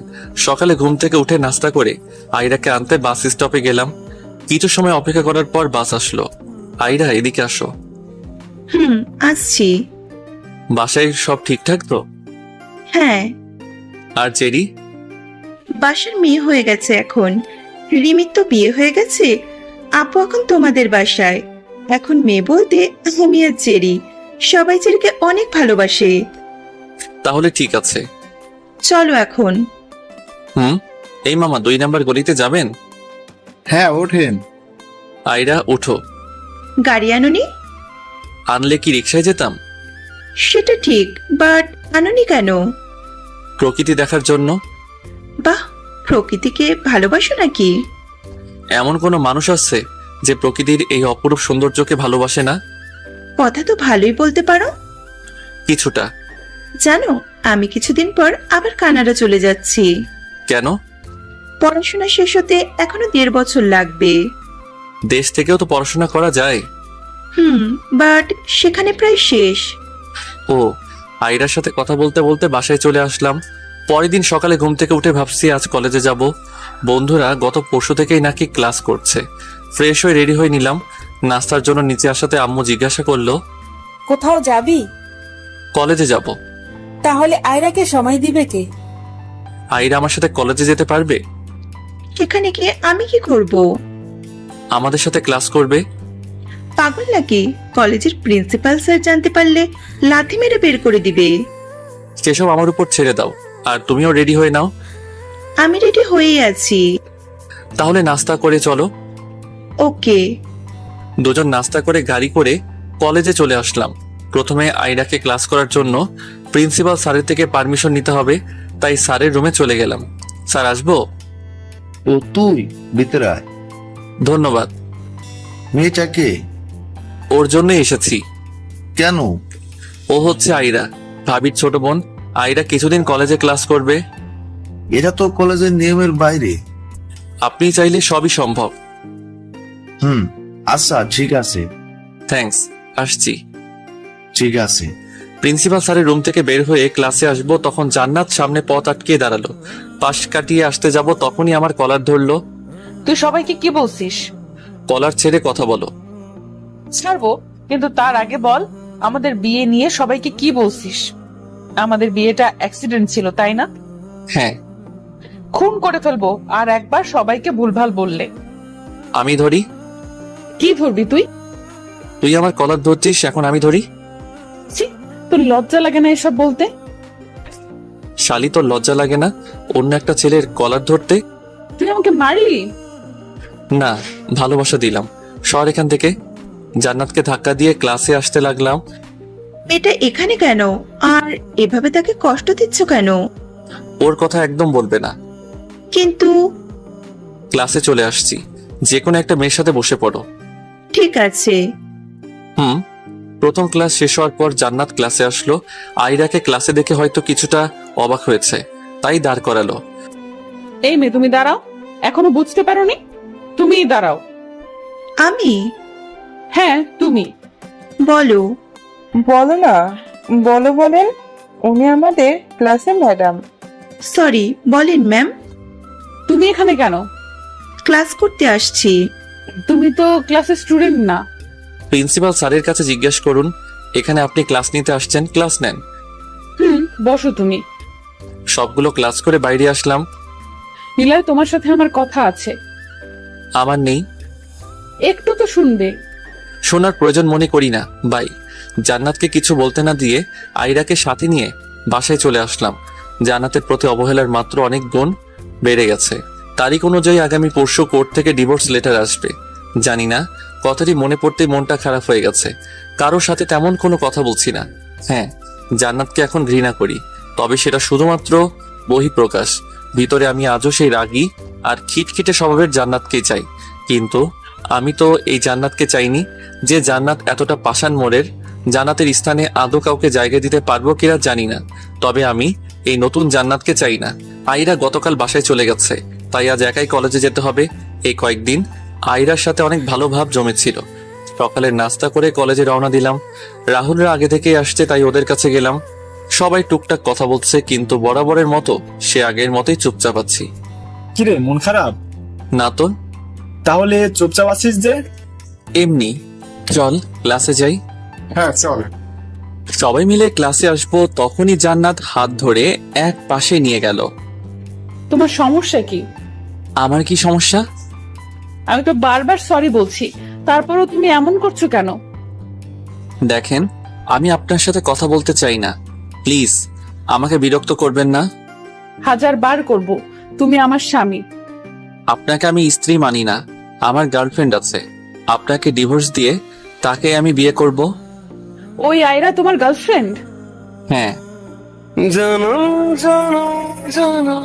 সকালে ঘুম থেকে উঠে নাস্তা করে আইরাকে আনতে বাস স্টপে গেলাম। কিছু সময় অপেক্ষা করার পর বাস আসলো। আইরা, এদিকে আসো। আসছি। বাসায় সব ঠিকঠাক তো? হ্যাঁ। আর জেরি? বাসার মেয়ে হয়ে গেছে এখন। রিমির তো বিয়ে হয়ে গেছে। আপু এখন তোমাদের বাসায়। এখন মেয়ে বলতে আমি আর জেরি। সবাই জেরিকে অনেক ভালোবাসে। তাহলে ঠিক আছে। চলো এখন। এই মামা 2 নাম্বার গলিতে যাবেন? হ্যাঁ ওঠেন। আয়রা ওঠো। গাড়ি আনোনি? আনলে কি রিক্সায় যেতাম? সেটা ঠিক, বাট আনোনি কেন? প্রকৃতি দেখার জন্য। বাহ, প্রকৃতিকে ভালোবাসো নাকি? এমন কোনো মানুষ আছে যে প্রকৃতির এই অপরূপ সৌন্দর্যকে ভালোবাসে না? কথা তো ভালোই বলতে পারো। কিছুটা। জানো, আমি কিছুদিন পর আবার কানাডা চলে যাচ্ছি। কেন? পড়াশোনা শেষ হতে এখনো 1.5 বছর লাগবে। দেশ থেকেও তো পড়াশোনা করা যায়। বাট সেখানে প্রায় শেষ। ও, আয়রার সাথে কথা বলতে বলতে বাসায় চলে আসলাম। পরের দিন সকালে ঘুম থেকে উঠে ভাবছি আজ কলেজে যাব। বন্ধুরা গত পরশু থেকেই নাকি ক্লাস করছে। ফ্রেশ হয়ে রেডি হয়ে নিলাম। নাস্তার জন্য নিচে আসাতে আম্মু জিজ্ঞাসা করলো, কোথাও যাবি? কলেজে যাব। তাহলে আয়রাকে সময় দিবে কে? আয়রা আমার সাথে কলেজে যেতে পারবে? সেখানে গিয়ে আমি কি করব? আমাদের সাথে ক্লাস করবে। পাগল নাকি? কলেজের প্রিন্সিপাল স্যার জানতে পারলে লাথি মেরে বের করে দিবে। সেসব আমার উপর ছেড়ে দাও, আর তুমিও রেডি হয়ে নাও। আমি রেডি হয়েই আছি। তাহলে নাস্তা করে চলো। ওকে। দুজন নাস্তা করে গাড়ি করে কলেজে চলে আসলাম। প্রথমে আয়রাকে ক্লাস করার জন্য প্রিন্সিপাল স্যারের থেকে পারমিশন নিতে হবে, তাই স্যারের রুমে চলে গেলাম। স্যার আসবো? ও তুই ভিতরে আয়। ধন্যবাদ। মেয়েটাকে? ওর জন্যই এসেছি। কেন? ও হচ্ছে আয়রা, ভাবির ছোট বোন। আয়রা কিছুদিন কলেজে ক্লাস করবে। এটা তো কলেজের নিয়মের বাইরে। আপনি চাইলে সবই সম্ভব। আচ্ছা ঠিক আছে। থ্যাঙ্কস, আসছি। ঠিক আছে। প্রিন্সিপাল স্যারের রুম থেকে বের হয়ে ক্লাসে আসবো তখন জান্নাত সামনে পথ আটকে দাঁড়ালো। পাশ কাটিয়ে আসতে যাব তখনই আমার কলার ধরলো। তুই সবাইকে কি বলছিস? কলার ছেড়ে কথা বলো। ছাড়বো, কিন্তু তার আগে বল আমাদের বিয়ে নিয়ে সবাইকে কি বলছিস? আমাদের বিয়েটা অ্যাক্সিডেন্ট ছিল, তাই না? হ্যাঁ। খুন করে ফেলবো আর একবার সবাইকে ভুলভাল বললে। আমি ধরি? কি ধরবি তুই? তুই আমার কলার ধরছিস, এখন আমি ধরি? ছি, তোর লজ্জা লাগে না এসব বলতে? শালি, তোর লজ্জা লাগে না অন্য একটা ছেলের কলার ধরতে? তুই আমাকে মারলি? না, ভালোবাসা দিলাম। সর এখান থেকে। জান্নাতকে ধাক্কা দিয়ে ক্লাসে আসতে লাগলাম। মেয়েটা এখানে কেন? আর এভাবে তাকে কষ্ট দিচ্ছ কেন? ওর কথা একদম বলবে না। কিন্তু ক্লাসে চলে আসছি, যে কোনো একটা মেয়ের সাথে বসে পড়ো। ঠিক আছে। প্রথম ক্লাস শেষ হওয়ার পর জান্নাত ক্লাসে আসলো। আয়রাকে ক্লাসে দেখে হয়তো কিছুটা অবাক হয়েছে, তাই দাঁড় করালো। এই মেয়ে, তুমি দাঁড়াও। এখনো বুঝতে পারোনি? তুমিই দাঁড়াও। আমি? হ্যাঁ, তুমি। বলো। বলো না, বলেন। উনি আমাদের ক্লাসের ম্যাডাম। সরি, বলেন ম্যাম। তুমি এখানে কেন? ক্লাস করতে আসছি। তুমি তো ক্লাসের স্টুডেন্ট না। প্রিন্সিপাল স্যারের কাছে জিজ্ঞেস করুন, এখানে আপনি ক্লাস নিতে আসছেন, ক্লাস নেন। বসো তুমি। সবগুলো ক্লাস করে বাইরে আসলাম। নীলয়, তোমার সাথে আমার কথা আছে। আমার নেই। একটু তো শুনবে। শোনার প্রয়োজন মনে করি না, বাই। জান্নাতকে কিছু বলতে না দিয়ে আয়রাকে সাথে নিয়ে বাসায় চলে আসলাম। জান্নাতের প্রতি অবহেলার মাত্র অনেক গুণ বেড়ে গেছে। তারিখ অনুযায়ী আগামী পরশু কোর্ট থেকে ডিভোর্স লেটার আসবে। জানি না, কথাটি মনে পড়তেই মনটা খারাপ হয়ে গেছে। কারোর সাথে তেমন কোনো কথা বলছি না। হ্যাঁ, জান্নাতকে এখন ঘৃণা করি, তবে সেটা শুধুমাত্র বহিঃপ্রকাশ। ভিতরে আমি আজও সেই রাগী আর খিটখিটে স্বভাবের জান্নাতকেই চাই। কিন্তু আমি তো এই জান্নাতকে চাইনি, যে জান্নাত এতটা পাষাণ মোড়ের। জান্নাতের স্থানে আদৌ কাউকে জায়গা দিতে পারবো কিনা জানি না, তবে আমি এই নতুন জান্নাতকে চাই না। আয়রা গতকাল বাসায় চলে গেছে, তাই আজ একাই কলেজে যেতে হবে। এই কয়েকদিন আয়রার সাথে অনেক ভালো ভাব জমেছিল। সকালের নাস্তা করে কলেজে রওনা দিলাম। রাহুলরা আগে থেকেই আসছে, তাই ওদের কাছে গেলাম। সবাই টুকটাক কথা বলছে, কিন্তু বরাবরের মতো সে আগের মতোই চুপচাপ আছি। কিরে, মন খারাপ? না তো। তাহলে চুপচাপ আছিস যে? এমনি। চল ক্লাসে যাই। হ্যাঁ চল। সবাই মিলে ক্লাসে আসবো তখনই জান্নাত হাত ধরে এক পাশে নিয়ে গেল। তোমার সমস্যা কি? আমার কি সমস্যা? আমি তো বারবার সরি বলছি, তারপরেও তুমি এমন করছো কেন? দেখেন, আমি আপনার সাথে কথা বলতে চাই না, প্লিজ আমাকে বিরক্ত করবেন না। 1000 বার করব, তুমি আমার স্বামী। আপনাকে আমি স্ত্রী মানি না, আমার গার্লফ্রেন্ড আছে। আপনাকে ডিভোর্স দিয়ে তাকে আমি বিয়ে করব। ওই আয়রা তোমার গার্লফ্রেন্ড? হ্যাঁ। জানো জানো জানো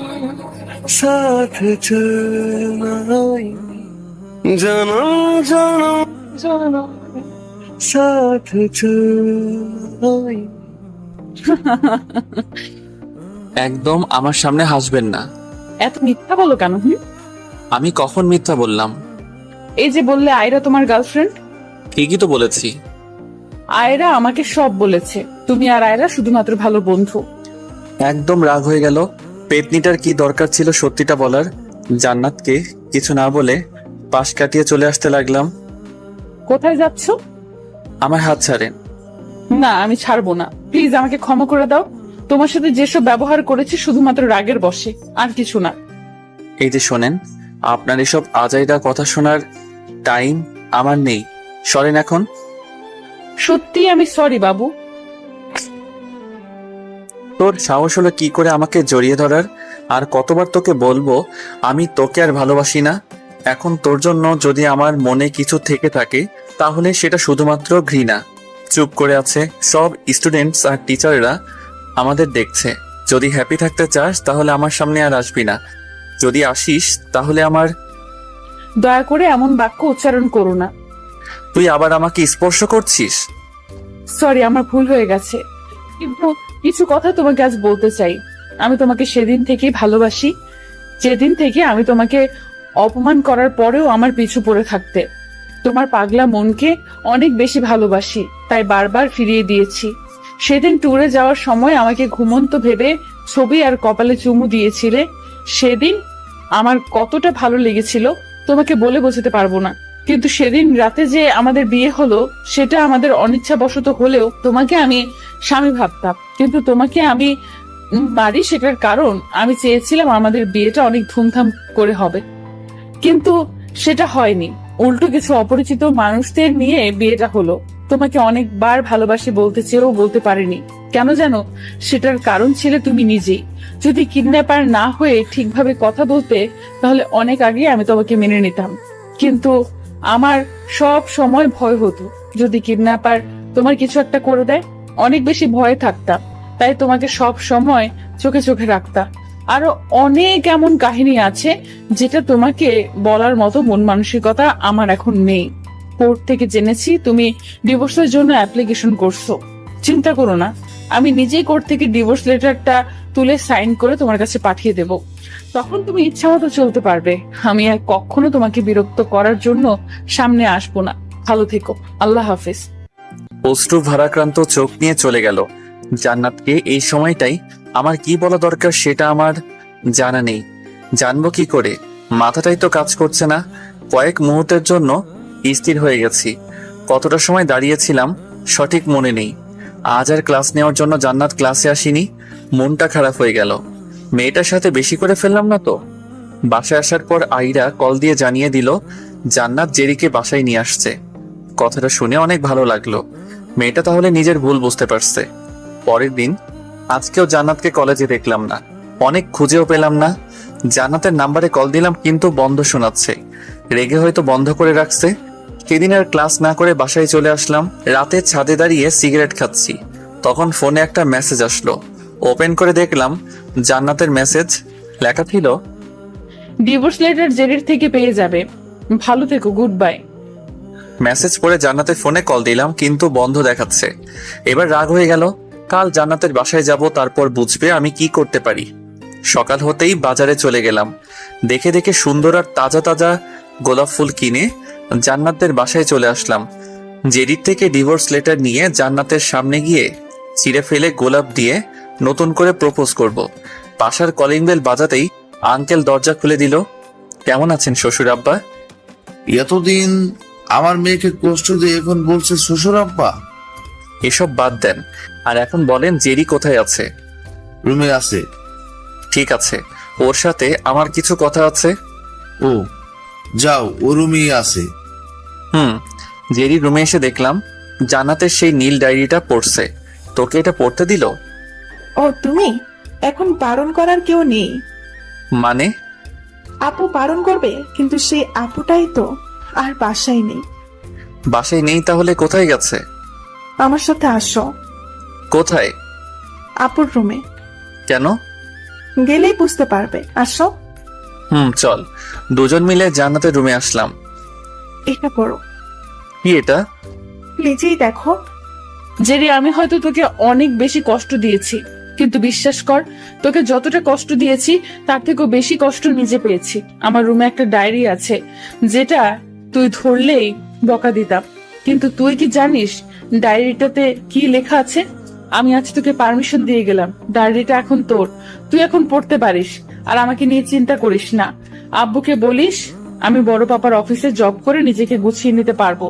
সাথ চলাই, জানো জানো জানো সাথ চলাই। একদম আমার সামনে হাসবেন না। এত মিথ্যা বলো কেন? আমি কখন মিথ্যা বললাম? এই যে বললে আয়রা তোমার গার্লফ্রেন্ড। ঠিকই তো বলেছি। আয়রা আমাকে সব বলেছে, তুমি আর আয়রা শুধুমাত্র ভালো বন্ধু। একদম রাগ হয়ে গেল। পেতনিটার কি দরকার ছিল সত্যিটা বলার? জান্নাতকে কিছু না বলে পাশ কাটিয়ে চলে আসতে লাগলাম। কোথায় যাচ্ছ? আমার হাত ছাড়েন। না, আমি ছাড়বো না, প্লিজ আমাকে ক্ষমা করে দাও। তোমার সাথে যেসব ব্যবহার করেছি শুধুমাত্র রাগের বশে, আর কিছু না। এই যে শোনেন, আপনার এসব আজাইরা কথা শোনার টাইম আমার নেই, সরেন এখন। সত্যি আমি সরি বাবু। তোর সাহস হলো কি করে আমাকে জড়িয়ে ধরার? আর কতবার তোকে বলবো আমি তোকে আর ভালোবাসি না? এখন তোর জন্য যদি আমার মনে কিছু থেকে থাকে তাহলে সেটা শুধুমাত্র ঘৃণা। চুপ করে আছে সব স্টুডেন্টস আর টিচাররা আমাদের দেখছে। যদি হ্যাপি থাকতে চাস তাহলে আমার সামনে আর আসবি না, যদি আসিস তাহলে আমার। দয়া করে এমন বাক্য উচ্চারণ করো না। তুই আবার আমাকে স্পর্শ করছিস। সরি, আমার ভুল হয়ে গেছে, কিন্তু কিছু কথা তোমাকে আজ বলতে চাই। আমি তোমাকে সেদিন থেকেই ভালোবাসি, যেদিন থেকে আমি তোমাকে অপমান করার পরেও আমার পিছু পড়ে থাকতে। তোমার পাগলা মনকে অনেক বেশি ভালোবাসি, তাই বারবার ফিরিয়ে দিয়েছি। সেদিন ট্যুরে যাওয়ার সময় আমাকে ঘুমন্ত ভেবে ছবি আর কপালে চুমু দিয়েছিলে, সেদিন আমার কতটা ভালো লেগেছিল তোমাকে বলে বোঝাতে পারবো না। কিন্তু সেদিন রাতে যে আমাদের বিয়ে হলো, সেটা আমাদের অনিচ্ছাবশত হলেও তোমাকে আমি স্বামী ভাবতাম। কিন্তু তোমাকে আমি বাড়ি, সেটার কারণ আমি চেয়েছিলাম আমাদের বিয়েটা অনেক ধুমধাম করে হবে, কিন্তু সেটা হয়নি। উল্টো কিছু অপরিচিত মানুষদের নিয়ে বিয়েটা হলো। তোমাকে অনেকবার ভালোবাসি বলতে চেয়েও বলতে পারিনি। কেন জানো? সেটার কারণ ছিলে তুমি নিজেই। যদি কিডন্যাপার না হয়ে ঠিকভাবে কথা বলতে, তাহলে অনেক আগে আমি তোমাকে মেনে নিতাম। কিন্তু আমার সব সময় ভয় হতো, যদি কিডন্যাপার তোমার কিছু একটা করে দেয়। অনেক বেশি ভয়ে থাকতাম, তাই তোমাকে সব সময় চোখে চোখে রাখতাম। আরো অনেক এমন কাহিনী আছে যেটা তোমাকে বলার মতো মন মানসিকতা আমার এখন নেই। কোর্ট থেকে জেনেছি তুমি ডিভোর্সের জন্য অ্যাপ্লিকেশন করছো। চিন্তা করো না, আমি নিজেই কোর্ট থেকে ডিভোর্স লেটারটা তুলে সাইন করে তোমার কাছে পাঠিয়ে দেব। তখন তুমি ইচ্ছা মতো চলতে পারবে। আমি আর কখনো তোমাকে বিরক্ত করার জন্য সামনে আসবো না। ভালো থেকো, আল্লাহ হাফেজ। অশ্রু ভারাক্রান্ত চোখ নিয়ে চলে গেল। জান্নাতকে এই সময়টাই আমার কি বলা দরকার সেটা আমার জানা নেই। জানবো কি করে? মাথাটাই তো কাজ করছে না। কয়েক মুহূর্তের জন্য স্থির হয়ে গেছি। কতটা সময় দাঁড়িয়েছিলাম সঠিক মনে নেই। আজ আর ক্লাস নেওয়ার জন্য জান্নাত ক্লাসে আসেনি। মনটা খারাপ হয়ে গেল। মেয়েটার সাথে বেশি করে ফেললাম না তো? বাসায় আসার পর আইরা কল দিয়ে জানিয়ে দিল জান্নাত জেরিকে বাসায় নিয়ে আসছে। কথাটা শুনে অনেক ভালো লাগলো। মেয়েটা তাহলে নিজের ভুল বুঝতে পারছে। পরের দিন আজকেও জান্নাতকে কলেজে দেখলাম না, অনেক খুঁজেও পেলাম না। জান্নাতের নাম্বারে কল দিলাম কিন্তু বন্ধ শোনাচ্ছে। রেগে হয়তো বন্ধ করে রাখছে। সেদিন আর ক্লাস না করে বাসায় চলে আসলাম। রাতে ছাদে দাঁড়িয়ে সিগারেট খাচ্ছি, তখন ফোনে একটা মেসেজ আসলো। ওপেন করে দেখলাম জান্নাতের মেসেজ। লেখা ছিল, ডিভোর্স লেটার জেরির থেকে পেয়ে যাবে, ভালো থেকো, গুড বাই। মেসেজ পড়ে জান্নাতের ফোনে কল দিলাম কিন্তু বন্ধ দেখাচ্ছে। এবার রাগ হয়ে গেল। কাল জান্নাতের বাসায় যাব, তারপর বুঝবে আমি কি করতে পারি। সকাল হতেই বাজারে চলে গেলাম। দেখে দেখে সুন্দর আর তাজা তাজা গোলাপ ফুল কিনে জান্নাতের বাসায় চলে আসলাম। জেরির থেকে ডিভোর্স লেটার নিয়ে জান্নাতের সামনে গিয়ে ছিঁড়ে ফেলে গোলাপ দিয়ে নতুন করে প্রপোজ করব। বাসার কলিং বেল বাজাতেই আঙ্কেল দরজা খুলে দিল। কেমন আছেন শ্বশুর আব্বা? এতদিন আমার মেয়েকে কষ্ট দিয়ে এখন বলছে শ্বশুর আব্বা। এসব বাদ দেন, আর এখন বলেন জেরি কোথায় আছে? রুমে আছে। ঠিক আছে, ওর সাথে আমার কিছু কথা আছে। ও যাও, ও রুমেই আছে। জেরি রুমে এসে দেখলাম জান্নাতের সেই নীল ডায়েরিটা পড়ছে। তোকে এটা পড়তে দিল? ও তুমি? এখন বারণ করার কেউ নেই। মানে? আপু বারণ করবে, কিন্তু সেই আপুটাই তো আর বাসায় নেই। বাসায় নেই তাহলে কোথায় গেছে? আমার সাথে আসো। কোথায়? আপুর রুমে। কেন? গেলেই বুঝতে পারবে, আসো। চল। দুজন মিলে জান্নাতের রুমে আসলাম। এটা পড়ো। কি এটা? নিজেই দেখো। জেরি, আমি হয়তো তোকে অনেক বেশি কষ্ট দিয়েছি, কিন্তু বিশ্বাস কর, তোকে যতটা কষ্ট দিয়েছি তার থেকেও বেশি কষ্ট নিজে পেয়েছি। আমার রুমে একটা ডায়েরি আছে, যেটা তুই ধরলেই বকা দিতাম, কিন্তু তুই কি জানিস ডায়েরিটাতে কি লেখা আছে? আমি আজ তোকে পারমিশন দিয়ে গেলাম, ডায়েরিটা এখন তোর, তুই এখন পড়তে পারিস। আর আমাকে নিয়ে চিন্তা করিস না। আব্বুকে বলিস আমি বড় পাপার অফিসে জব করে নিজেকে গুছিয়ে নিতে পারবো।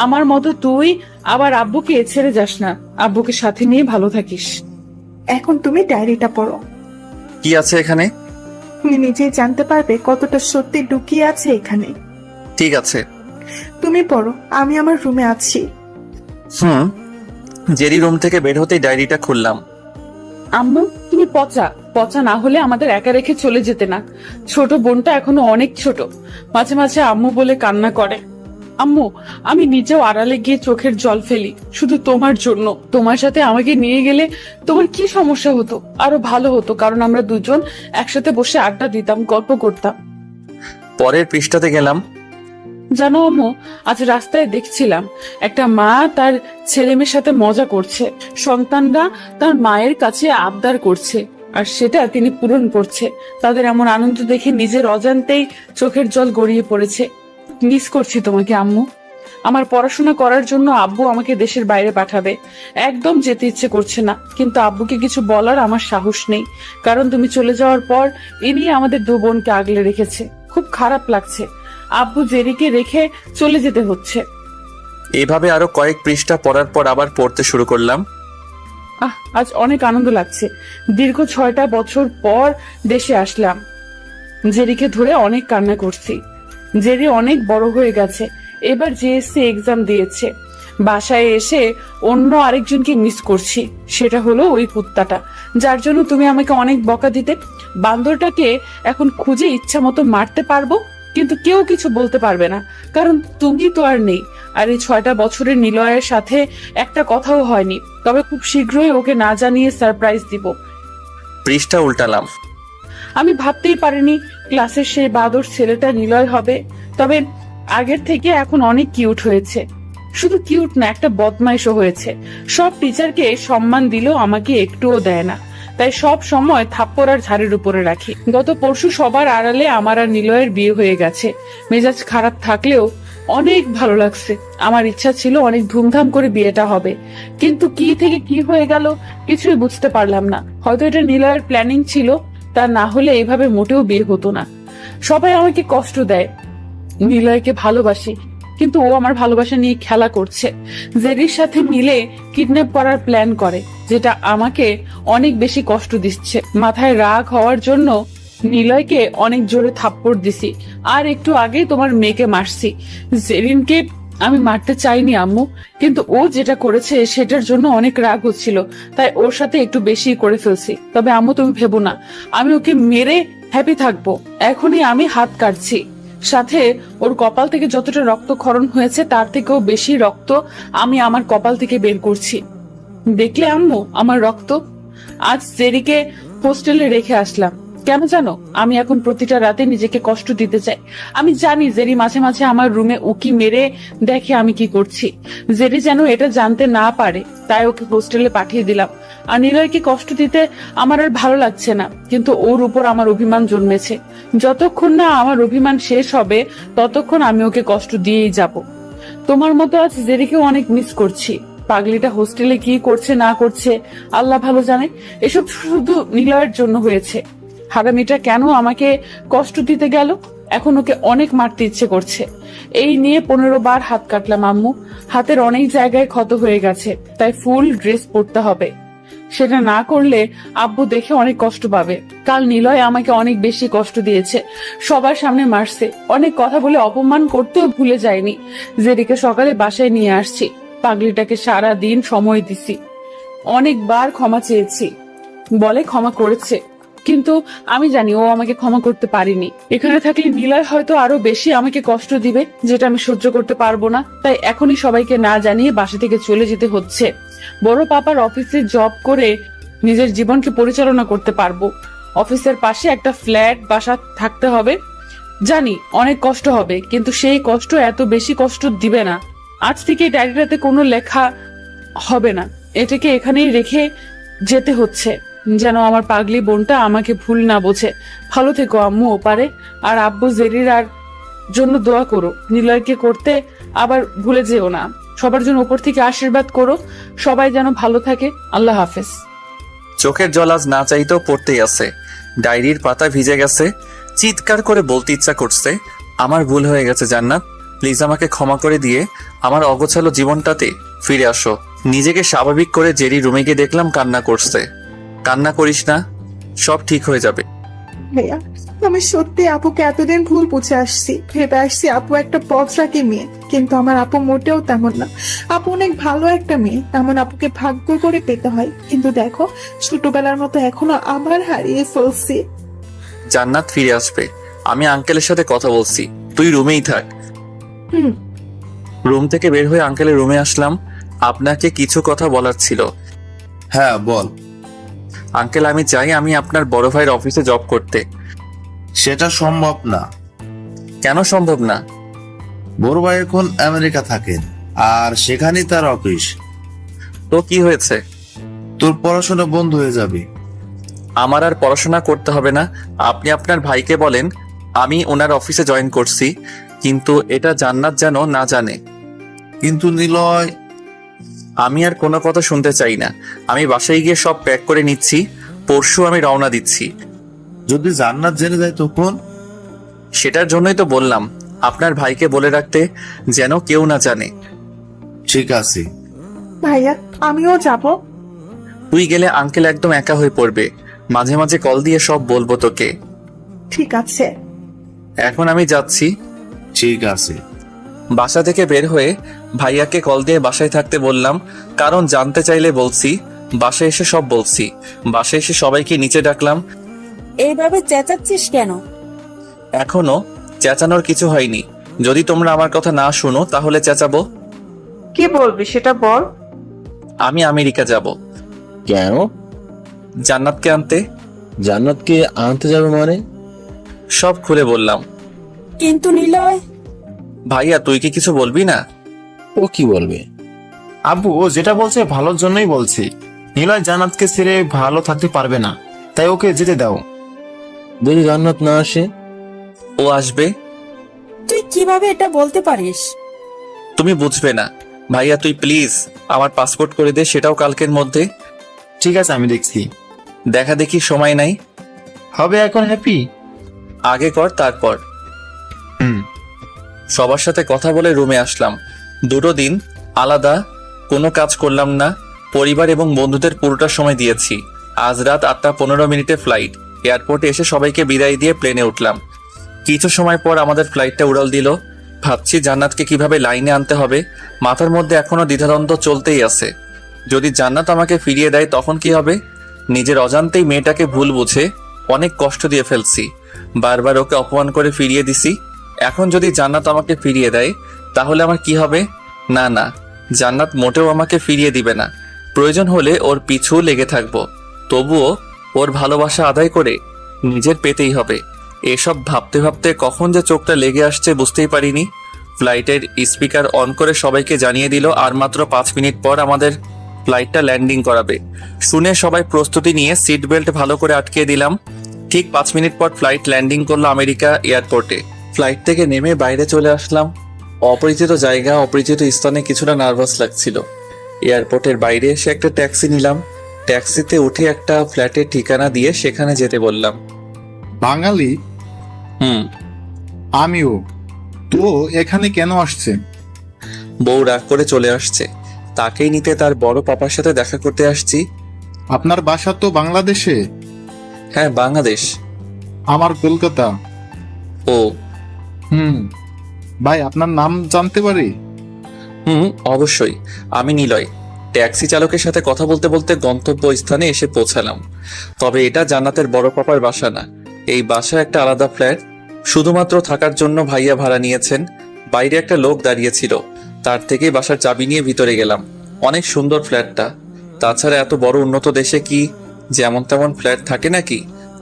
আমার মতো তুই আবার আব্বুকে ছেড়ে যাস না, আব্বুকে সাথে নিয়ে ভালো থাকিস। এখন তুমি ডায়েরিটা পড়ো। কি আছে এখানে? তুমি নিজেই জানতে পারবে কতটা সত্যি লুকিয়ে আছে এখানে। ঠিক আছে, তুমি পড়ো, আমি আমার রুমে আছি। জেরি রুম থেকে বের হতেই ডায়েরিটা খুললাম। আম্মু, তুমি পচা পচা না হলে আমাদের একা রেখে চলে যেতে না। ছোট বোনটা এখনো অনেক ছোট, মাঝে মাঝে আম্মু বলে কান্না করে। আম্মু, আমি নিজেও আড়ালে গিয়ে চোখের জল ফেলি শুধু তোমার জন্য। তোমার সাথে আমাকে নিয়ে গেলে তোমার কি সমস্যা হতো? আরো ভালো হতো, কারণ আমরা দুজন একসাথে বসে আড্ডা দিতাম, গল্প করতাম। পরের পৃষ্ঠাতে গেলাম। জানো আম্মু, আজ রাস্তায় দেখছিলাম একটা মা তার ছেলে মেয়ের সাথে মজা করছে। সন্তানরা তার মায়ের কাছে আবদার করছে, আর সেটা তিনি পূরণ করছে। তাদের এমন আনন্দ দেখে নিজের অজান্তেই চোখের জল গড়িয়ে পড়েছে। মিস করছি তোমাকে আম্মু। আমার পড়াশোনা করার জন্য আব্বু আমাকে দেশের বাইরে পাঠাবে, একদম যেতে ইচ্ছে করছে না, কিন্তু আব্বুকে কিছু বলার আমার সাহস নেই, কারণ তুমি চলে যাওয়ার পর ইনি আমাদের দু বোনকে আগলে রেখেছে। খুব খারাপ লাগছে, আব্বু জেরিকে রেখে চলে যেতে হচ্ছে। এইভাবে আরো কয়েক পৃষ্ঠা পড়ার পর আবার পড়তে শুরু করলাম। আজ অনেক আনন্দ লাগছে। দীর্ঘ 6টা বছর পর দেশে আসলাম। জেরিকে ধরে অনেক কান্না করছি। জেরি অনেক বড় হয়ে গেছে, এবার জিএসসি এক্সাম দিয়েছে। বাসায় এসে অন্য আরেকজনকে মিস করছি, সেটা হলো ওই কুত্তাটা, যার জন্য তুমি আমাকে অনেক বকা দিতে। বান্দরটাকে এখন খুঁজে ইচ্ছা মতো মারতে পারবো, কিন্তু কেউ কিছু বলতে পারবে না, কারণ তুমি তো আর নেই। আর এই 6টা বছরের নিলয়ের সাথে একটা কথাও হয়নি, তবে খুব শীঘ্রই ওকে না জানিয়ে সারপ্রাইজ দিব। পৃষ্ঠা উল্টালাম। আমি ভাবতেই পারিনি ক্লাসের সেই বাদর ছেলেটা নিলয় হবে, তবে আগের থেকে এখন অনেক কিউট হয়েছে। শুধু কিউট না, একটা বদমাইশও হয়েছে। সব টিচারকে সম্মান দিলেও আমাকে একটুও দেয় না, তাই সব সময় থাপ্পড় আর ঝাড়ের উপরে রাখি। গত পরশু সবার আড়ালে আমার আর নিলয়ের বিয়ে হয়ে গেছে। মেজাজ খারাপ থাকলেও অনেক ভালো লাগছে। আমার ইচ্ছা ছিল অনেক ধুমধাম করে বিয়েটা হবে, কিন্তু কি থেকে কি হয়ে গেল কিছুই বুঝতে পারলাম না। হয়তো এটা নিলয়ের প্ল্যানিং ছিল, তা না হলে এভাবে মোটেও বিয়ে হতো না। সবাই আমাকে কষ্ট দেয়, নিলয়কে ভালোবাসি, কিন্তু ও আমার ভালোবাসা নিয়ে খেলা করছে। জেরির সাথে মিলে কিডন্যাপ করার প্ল্যান করে, যেটা আমাকে অনেক বেশি কষ্ট দিচ্ছে। মাথায় রাগ হওয়ার জন্য নিলয়কে অনেক জোরে থাপ্পড় দিছি, আর একটু আগে তোমার মেয়েকে মারছি। জেরিনকে আমি মারতে চাইনি আম্মু, কিন্তু ও যেটা করেছে সেটার জন্য অনেক রাগ হচ্ছিল, তাই ওর সাথে একটু বেশি করে ফেলছি। তবে আম্মু তুমি ভেবো না, আমি ওকে মেরে হ্যাপি থাকবো। এখনই আমি হাত কাটছি, সাথে ওর কপাল থেকে যতটা রক্তক্ষরণ হয়েছে তার থেকেও বেশি রক্ত আমি আমার কপাল থেকে বের করছি। দেখলে আম্মু আমার রক্ত? আজ জেরিকে হোস্টেলে রেখে আসলাম। কেন জানো? আমি এখন প্রতিটা রাতে নিজেকে কষ্ট দিতে চাই। আমি জানি জেরি মাঝে মাঝে আমার রুমে উকি মেরে দেখে আমি কি করছি। জেরি যেন এটা জানতে না পারে, তাই ওকে হোস্টেলে পাঠিয়ে দিলাম। আর নিলয়কে কষ্ট দিতে আমার আর ভালো লাগছে না, কিন্তু ওর উপর আমার অভিমান জন্মেছে। যতক্ষণ না আমার অভিমান শেষ হবে ততক্ষণ আমি ওকে কষ্ট দিয়েই যাব। তোমার মতো আজ জেরিকেও অনেক মিস করছি। পাগলিটা হোস্টেলে কি করছে না করছে আল্লাহ ভালো জানে। এসব শুধু নিলয়ের জন্য হয়েছে। হারামিটা কেন আমাকে কষ্ট দিতে গেল? এখন ওকে অনেক মারতে ইচ্ছে করছে। এই নিয়ে 15 বার হাত কাটলাম আম্মু। হাতের অনেক জায়গায় ক্ষত হয়ে গেছে, তাই ফুল ড্রেস পরতে হবে। সেটা না করলে আব্বু দেখে অনেক কষ্ট পাবে। কাল নিলয় আমাকে অনেক বেশি কষ্ট দিয়েছে, সবার সামনে মারছে, অনেক কথা বলে অপমান করতেও ভুলে যায়নি। জেরিকে সকালে বাসায় নিয়ে আসছি, পাগলিটাকে সারা দিন সময় দিছি, অনেকবার ক্ষমা চেয়েছি, বলে ক্ষমা করেছে, কিন্তু আমি জানি ও আমাকে ক্ষমা করতে পারেনি। এখানে থাকলে নিলয় হয়তো আরো বেশি আমাকে কষ্ট দিবে, যেটা আমি সহ্য করতে পারবো না। তাই এখনই সবাইকে না জানিয়ে বাসা থেকে চলে যেতে হচ্ছে। বড় পাপার অফিসে জব করে নিজের জীবনকে পরিচালনা করতে পারবো। অফিসের পাশে একটা ফ্ল্যাট বাসা থাকতে হবে। জানি অনেক কষ্ট হবে, কিন্তু সেই কষ্ট এত বেশি কষ্ট দিবে না। আজ থেকে ডায়েরিটাতে কোনো লেখা হবে না, এটাকে এখানেই রেখে যেতে হচ্ছে, যেন আমার পাগলি বোনটা আমাকে ভুল না বোঝে। ভালো থেকো আম্মু ওপারে, আর আব্বু জেরির আর জন্য দোয়া করো। নিলয়কে করতে আবার ভুলে যেও না। সবার জন্য উপর থেকে আশীর্বাদ করো, সবাই যেন ভালো থাকে। আল্লাহ হাফেজ। চোখের জল আজ না চাইতেও পড়তেই আছে। ডায়েরির পাতা ভিজে গেছে। চিৎকার করে বলতে ইচ্ছা করছে, আমার ভুল হয়ে গেছে জান্নাত, প্লিজ আমাকে ক্ষমা করে দিয়ে আমার অগোছালো জীবনটাতে ফিরে আসো। নিজেকে স্বাভাবিক করে জেরি রুমে গিয়ে দেখলাম কান্না করছে। কান্না করিস না, সব ঠিক হয়ে যাবে। ভাইয়া, আমি সত্যি আপুকে এতদিন ভুল বুঝে আসছি, ভেবে আসছি আপু একটা পথরাখী মেয়ে, কিন্তু আমার আপু মোটেও তেমন না। আপু অনেক ভালো একটা মেয়ে, এমন আপুকে ভাগ্য করে পেতে হয়। কিন্তু দেখো, ছোটবেলার মতো এখনো আবার হারিয়ে ফেলছি। জান্নাত ফিরে আসবে, আমি আঙ্কেলের সাথে কথা বলছি, তুই রুমেই থাক। হুম। রুম থেকে বের হয়ে আঙ্কেলের রুমে আসলাম। আপনাকে কিছু কথা বলার ছিল। হ্যাঁ বল। আঙ্কেল, আমি চাই আমি আপনার বড় ভাইয়ের অফিসে জব করতে। সেটা সম্ভব না। কেন সম্ভব না? বড় ভাই এখন আমেরিকা থাকেন, আর সেখানেই তার অফিস। তো কি হয়েছে? তোর পড়াশোনা বন্ধ হয়ে যাবে। আমার আর পড়াশোনা করতে হবে না। আপনি আপনার ভাইকে বলেন আমি ওনার অফিসে জয়েন করছি, কিন্তু এটা জান্নাত যেন না জানে। কিন্তু নিলয়। আমি আর কোনো কথা শুনতে চাই না। আমি বাসায় গিয়ে সব প্যাক করে নিচ্ছি, পরশু আমি রওনা দিচ্ছি। যদি জান্নাত জেনে যায় তখন? সেটার জন্যই তো বললাম আপনার ভাইকে বলে রাখতে, যেন কেউ না জানে। ঠিক আছে ভাইয়া, আমিও যাব। তুই গেলে আঙ্কেল একদম একা হয়ে পড়বে। মাঝে মাঝে কল দিয়ে সব বলবো তোকে। ঠিক আছে। এখন আমি যাচ্ছি। ঠিক আছে। বাসা থেকে বের হয়ে ভাইয়াকে কল দিয়ে বাসায় থাকতে বললাম, কারণ জানতে চাইলে বলছি, বাসায় এসে সব বলছি। বাসায় এসে সবাইকে নিচে ডাকলাম। এইভাবে চেঁচাচ্ছিস কেন? এখনো চেঁচানোর কিছু হয়নি। যদি তোমরা আমার কথা না শুনো তাহলে চেঁচাবো। কি বলবি সেটা বল। আমি আমেরিকা যাব। কেন? জান্নাতকে আনতে। জান্নাতকে আনতে যাবে মানে? সব খুলে বললাম। কিন্তু নিলয়। ভাইয়া, তুই কি কিছু বলবি না? ও কি বলবে? আব্বু ও যেটা বলছে ভালোর জন্যই বলছি। নিলয় জান্নাতকে ছেড়ে ভালো থাকতে পারবে না, তাই ওকে যেতে দাও। যদি জান্নাত না আসে? ও আসবে। তুই কিভাবে এটা বলতে পারিস? তুমি বুঝবে না। ভাইয়া তুই প্লিজ আমার পাসপোর্ট করে দে, সেটাও কালকের মধ্যে। ঠিক আছে, আমি দেখছি। দেখা দেখি সময় নাই। হবে এখন হ্যাপি? আগে কর তারপর। হুম। সবার সাথে কথা বলে রুমে আসলাম। 2 দিন আলাদা কোনো কাজ করলাম না। পরিবার এবং বন্ধুদের পুরোটা সময় দিয়েছি। আজ রাত 8:15 ফ্লাইট। এয়ারপোর্টে এসে সবাইকে বিদায় দিয়ে প্লেনে উঠলাম। কিছু সময় পর আমাদের ফ্লাইটটা উড়াল দিল। ভাবছি জান্নাতকে কিভাবে লাইনে আনতে হবে। মাথার মধ্যে এখনো দ্বিধাদ্বন্দ্ব চলতেই আছে। যদি জান্নাত আমাকে ফিরিয়ে দেয় তখন কি হবে? নিজের অজান্তেই মেয়েটাকে ভুল বুঝে অনেক কষ্ট দিয়ে ফেলছি। বারবার ওকে অপমান করে ফিরিয়ে দিছি। এখন যদি জান্নাত আমাকে ফিরিয়ে দেয় তাহলে আমার কি হবে? না না, জান্নাত মোটেও আমাকে ফিরিয়ে দিবে না। প্রয়োজন হলে ওর পিছু লেগে থাকবো, তবুও ওর ভালোবাসা আদায় করে নিজের পেতেই হবে। এসব ভাবতে ভাবতে কখন যে চোখটা লেগে আসছে বুঝতেই পারিনি। ফ্লাইটের স্পিকার অন করে সবাইকে জানিয়ে দিল আর মাত্র 5 মিনিট পর আমাদের ফ্লাইটটা ল্যান্ডিং করাবে। শুনে সবাই প্রস্তুতি নিয়ে সিট বেল্ট ভালো করে আটকে দিলাম। ঠিক 5 মিনিট পর ফ্লাইট ল্যান্ডিং করলো আমেরিকা এয়ারপোর্টে। ফ্লাইট থেকে নেমে বাইরে চলে আসলাম। অপরিচিত জায়গা, অপরিচিত স্থানে কিছুটা নার্ভাস লাগছিল। এয়ারপোর্টের বাইরে এসে একটা ট্যাক্সি নিলাম। ট্যাক্সিতে উঠে একটা ফ্ল্যাটের ঠিকানা দিয়ে সেখানে যেতে বললাম। বাঙালি? আমিও। তো এখানে কেন আসছে? বউ রাগ করে চলে আসছে, তাকেই নিতে তার বড় পাপার সাথে দেখা করতে আসছি। আপনার বাসা তো বাংলাদেশে? হ্যাঁ, বাংলাদেশ। আমার কলকাতা। ও। ভাই, আপনার নাম জানতে পারি? অবশ্যই। আমি নিলয়। ট্যাক্সি চালকের সাথে কথা বলতে বলতে গন্তব্য স্থানে এসে পৌঁছালাম। তবে এটা জান্নাতের বড় পাপার বাসা না, এই বাসা একটা আলাদা ফ্ল্যাট। শুধুমাত্র থাকার জন্য ভাইয়া ভাড়া নিয়েছেন। বাইরে একটা লোক দাঁড়িয়েছিল, তার থেকেই বাসার চাবি নিয়ে ভিতরে গেলাম। অনেক সুন্দর ফ্ল্যাটটা। তাছাড়া এত বড় উন্নত দেশে কি যেমন তেমন ফ্ল্যাট থাকে নাকি?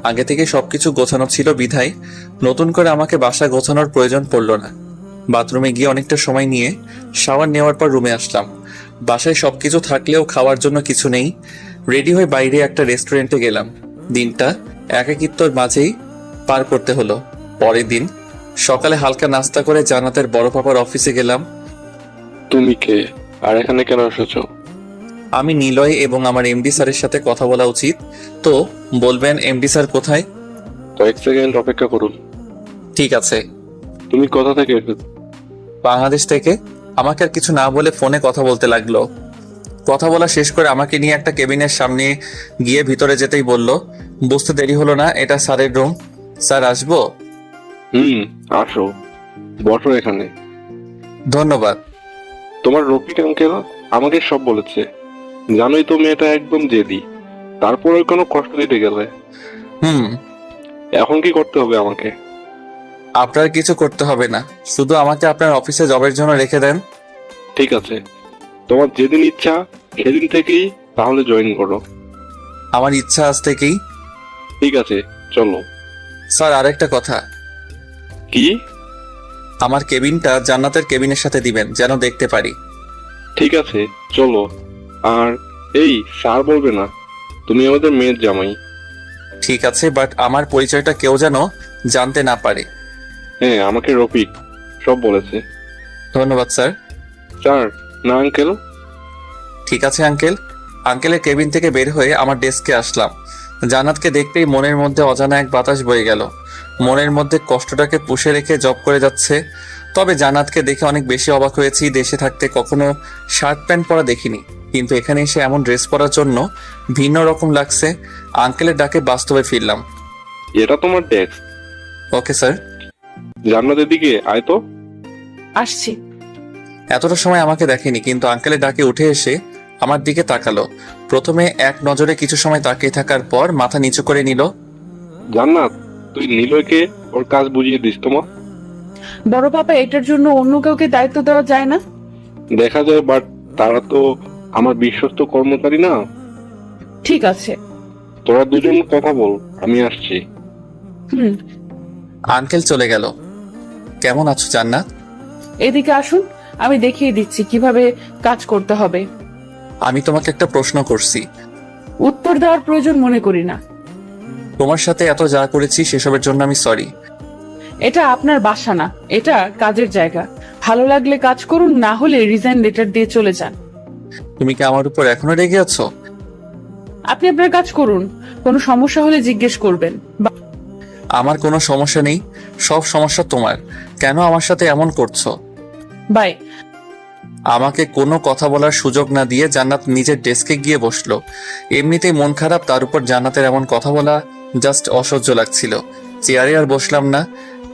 আগে থেকে সবকিছু গোছানো ছিল বিধায় নতুন করে আমাকে বাসা গোছানোর প্রয়োজন পড়ল না। বাথরুমে গিয়ে অনেকটা সময় নিয়ে শাওয়ার নেওয়ার পর রুমে আসলাম। বাসায় সবকিছু থাকলেও খাওয়ার জন্য কিছু নেই। রেডি হয়ে বাইরে একটা রেস্টুরেন্টে গেলাম। দিনটা একাকিত্বর মাঝেই পার করতে হলো। পরের দিন সকালে হালকা নাস্তা করে জান্নাতের বড় পাপার অফিসে গেলাম। তুমি কে, আর এখানে কেন এসেছো? আমি নিলয় এবং আমার এমডি স্যারের সাথে কথা বলা উচিত, তো বলবেন এমডি স্যার কোথায়? কয়েক সেকেন্ড অপেক্ষা করুন। ঠিক আছে। তুমি কোথা থেকে এসেছো? বাংলাদেশ থেকে। আমাকে আর কিছু না বলে ফোনে কথা বলতে লাগলো। কথা বলা শেষ করে আমাকে নিয়ে একটা কেবিনের সামনে গিয়ে ভিতরে যেতেই বলল। বুঝতে দেরি হলো না, এটা স্যারের রুম। স্যার, আসবো? আসো, বসো এখানে। ধন্যবাদ। তোমার রফিক আঙ্কেল আমাকে সব বলেছে। জানোই তো মেয়েটা একদম জেদি, তারপরে কোনো কষ্ট দিতে গেলে। এখন কি করতে হবে আমাকে? আপনার কিছু করতে হবে না, শুধু আমাকে আপনার অফিসে জবের জন্য রেখে দেন। ঠিক আছে, তোমার যেদিন ইচ্ছা সেদিন থেকেই তাহলে জয়েন করো। আমার ইচ্ছা আজ থেকেই। ঠিক আছে, চলো। স্যার, আরেকটা কথা। কি? আমার কেবিনটা জান্নাতের কেবিনের সাথে দিবেন, যেন দেখতে পারি। ঠিক আছে, চলো। আর এই স্যার বলবে না, তুমি আমাদের মেয়ের জামাই। ঠিক আছে, বাট আমার পরিচয়টা কেউ যেন জানতে না পারে। হ্যাঁ, আমাকে রফিক সব বলেছে। ধন্যবাদ স্যার। স্যার না আঙ্কেল? ঠিক আছে আঙ্কেল। আঙ্কেলের কেবিন থেকে বের হয়ে আমার ডেস্কে আসলাম। জান্নাতকে দেখতেই মনের মধ্যে অজানা এক বাতাস বয়ে গেল। মনের মধ্যে কষ্টটাকে পুষে রেখে জব করে যাচ্ছে। তবে জান্নাতকে দেখে অনেক বেশি অবাক হয়েছি। দেশে থাকতে কখনো শার্ট প্যান্ট পরা দেখিনি, কিন্তু এখানে এসে এমন ড্রেস পরার জন্য ভিন্ন রকম লাগছে। আঙ্কেলের ডাকে বাস্তবে ফিরলাম। এটা তোমার ডেস্ক? Okay sir. জান্নাতের দিকে আয় তো। আসছি। এতটা সময় আমাকে দেখেনি, কিন্তু আঙ্কেলের ডাকে উঠে এসে আমার দিকে তাকালো। প্রথমে এক নজরে কিছু সময় তাকিয়ে থাকার পর মাথা নিচু করে নিল। জান্নাত, তুই নিলয়কে ওর কাজ বুঝিয়ে দিস তোমার। বড় পাপা, এটার জন্য অন্য কাউকে দায়িত্ব দেওয়া যায় না? দেখা যায়, বাট তারা তো আমার বিশ্বস্ত কর্মচারী না। ঠিক আছে। তোরা দুজন কথা বল, আমি আসছি। আঙ্কেল চলে গেল। কেমন আছো জান্নাত? এদিকে আসুন, আমি দেখিয়ে দিচ্ছি কিভাবে কাজ করতে হবে। আমি তোমাকে একটা প্রশ্ন করছি, উত্তর দেওয়ার প্রয়োজন মনে করি না। তোমার সাথে এত যা করেছি সেসবের জন্য আমি সরি। এটা আপনার বাসা না, এটা কাজের জায়গা। ভালো লাগলে কাজ করুন, না হলে রিজাইন লেটার দিয়ে চলে যান। তুমি কি আমার উপর এখনো রেগে আছো? আপনি আপনার কাজ করুন, কোনো সমস্যা হলে জিজ্ঞেস করবেন। আমার কোনো সমস্যা নেই, সব সমস্যা তোমার। কেন আমার সাথে এমন করছো? বাই। আমাকে কোনো কথা বলার সুযোগ না দিয়ে জান্নাত নিজের ডেস্কে গিয়ে বসলো। এমনিতেই মন খারাপ, তার উপর জান্নাতের এমন কথা বলা জাস্ট অসহ্য লাগছিল। চেয়ারে আর বসলাম না।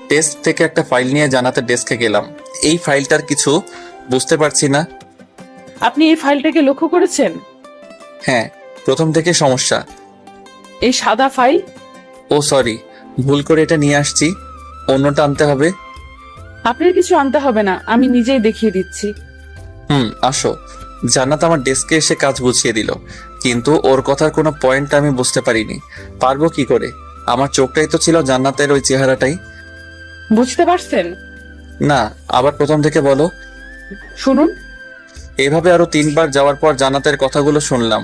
ডেস্ক থেকে একটা ফাইল নিয়ে জান্নাতের ডেস্কে গেলাম। এই ফাইলটার কিছু বুঝতে পারছি না। আপনি এই ফাইলটাকে লক্ষ্য করেছেন? হ্যাঁ, প্রথম থেকে সমস্যা। এই সাদা ফাইল? ও সরি, ভুল করে এটা নিয়ে আসছি, অন্যটা আনতে হবে। আপনার কিছু আনতে হবে না, আমি নিজেই দেখিয়ে দিচ্ছি। আসো। জান্নাত আমার ডেস্কে এসে কাজ বুঝিয়ে দিল, কিন্তু ওর কথার কোনো পয়েন্ট আমি বুঝতে পারিনি। পারবো কি করে? আমার চোখটাই তো ছিল জান্নাতের ওই চেহারাটাই। বুঝতে পারছেন না, আবার প্রথম থেকে বলো। শুনুন। এভাবে আরো 3 বার যাওয়ার পর জান্নাতের কথাগুলো শুনলাম।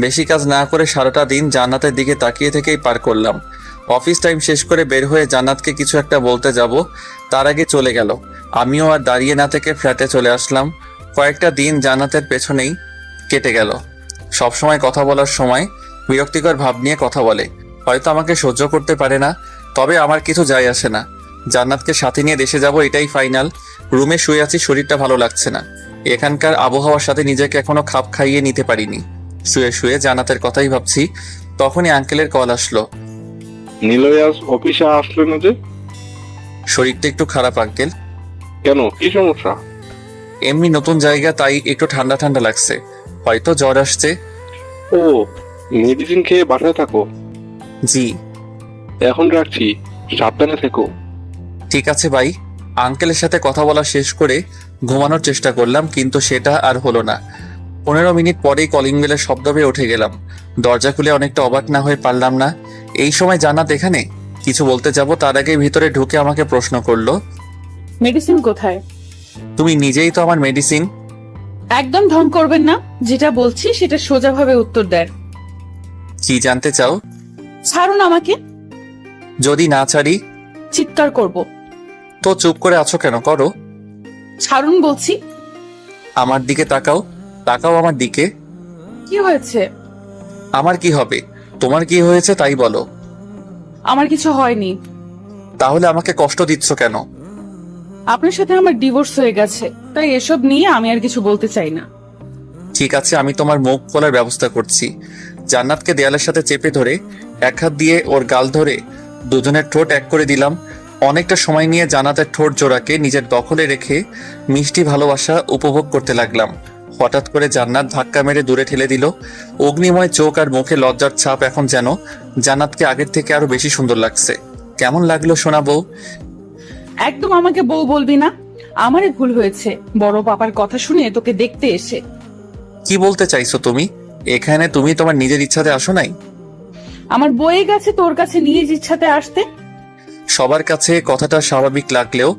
বেশি কাজ না করে সারাটা দিন জান্নাতের দিকে তাকিয়ে থেকেই পার করলাম। অফিস টাইম শেষ করে বের হয়ে জান্নাতকে কিছু একটা বলতে যাব, তার আগে চলে গেল। আমিও আর দাঁড়িয়ে না থেকে ফ্ল্যাটে চলে আসলাম। কয়েকটা দিন জান্নাতের পেছনেই কেটে গেল। সবসময় কথা বলার সময় বিরক্তিকর ভাব নিয়ে কথা বলে। হয়তো আমাকে সহ্য করতে পারে না, তবে আমার কিছু যায় আসে না। জান্নাতকে সাথে নিয়ে দেশে যাব, এটাই ফাইনাল। রুমে শুয়ে আছি, শরীরটা ভালো লাগছে না। এখানকার আবহাওয়ার সাথে নিজেকে এখনো খাপ খাইয়ে নিতে পারিনি। শুয়ে শুয়ে জান্নাতের কথাই ভাবছি, তখনই আঙ্কেলের কল আসলো। নিলয় আজ অফিসে আসলো না যে? শরীরটা একটু খারাপ আঙ্কেল। কেন, কি সমস্যা? এমনি নতুন জায়গা, তাই একটু ঠান্ডা ঠান্ডা লাগছে, হয়তো জ্বর আসছে। ও, মেডিসিন খেয়ে বাসায় থাকো। জি। এখন রাখছি, সাবধানে থেকো। ঠিক আছে ভাই। আঙ্কেলের সাথে কথা বলা শেষ করে ঘুমানোর চেষ্টা করলাম, কিন্তু সেটা আর হলো না। 15 মিনিট পরেই কলিং বেলের শব্দ পেয়ে উঠে গেলাম। দরজা খুলে অনেকটা অবাক না হয়ে পারলাম না। এই সময় জান্নাত এখানে? কিছু বলতে যাব তার আগে ভিতরে ঢুকে আমাকে প্রশ্ন করলো, মেডিসিন কোথায়? তুমি নিজেই তো আমার মেডিসিন। একদম ঢং করবেন না, যেটা বলছি সেটা সোজাভাবে উত্তর দেন। কি জানতে চাও? ছাড়ুন আমাকে। যদি না ছাড়ি? চিৎকার করব। তো চুপ করে আছো কেন, করো। ছাড়ুন বলছি। আমার দিকে তাকাও, তাকাও আমার দিকে। কি হয়েছে? আমার কি হবে? তোমার কি হয়েছে তাই বলো। আমার কিছু হয়নি। তাহলে আমাকে কষ্ট দিচ্ছ কেন? আপনার সাথে আমার ডিভোর্স হয়ে গেছে, তাই এসব নিয়ে আমি আর কিছু বলতে চাই না। ঠিক আছে, আমি তোমার মুখ খোলার ব্যবস্থা করছি। জান্নাতকে দেয়ালের সাথে চেপে ধরে এক হাত দিয়ে ওর গাল ধরে দুজনের ঠোঁট এক করে দিলাম। অনেকটা সময় নিয়ে জান্নাতের ঠোঁট জোড়াকে নিজের দখলে রেখে মিষ্টি ভালোবাসা উপভোগ করতে লাগলাম। হঠাৎ করে জান্নাত ধাক্কা মেরে দূরে ঠেলে দিল। অগ্নিময় চোখ আর মুখে লজ্জার ছাপ, এখন যেন জান্নাতকে আগের থেকে আরো বেশি সুন্দর লাগছে। কেমন লাগলো সোনা বউ? একদম আমাকে বউ বলবি না, আমারই ভুল হয়েছে বড় পাপার কথা শুনে তোকে দেখতে এসে। কি বলতে চাইছো তুমি? এখানে তুমি তোমার নিজের ইচ্ছাতে আসো নাই? আমার বয়ে গেছে তোর কাছে নিজ ইচ্ছাতে আসতে। সবার কাছে কথাটা স্বাভাবিক লাগলেও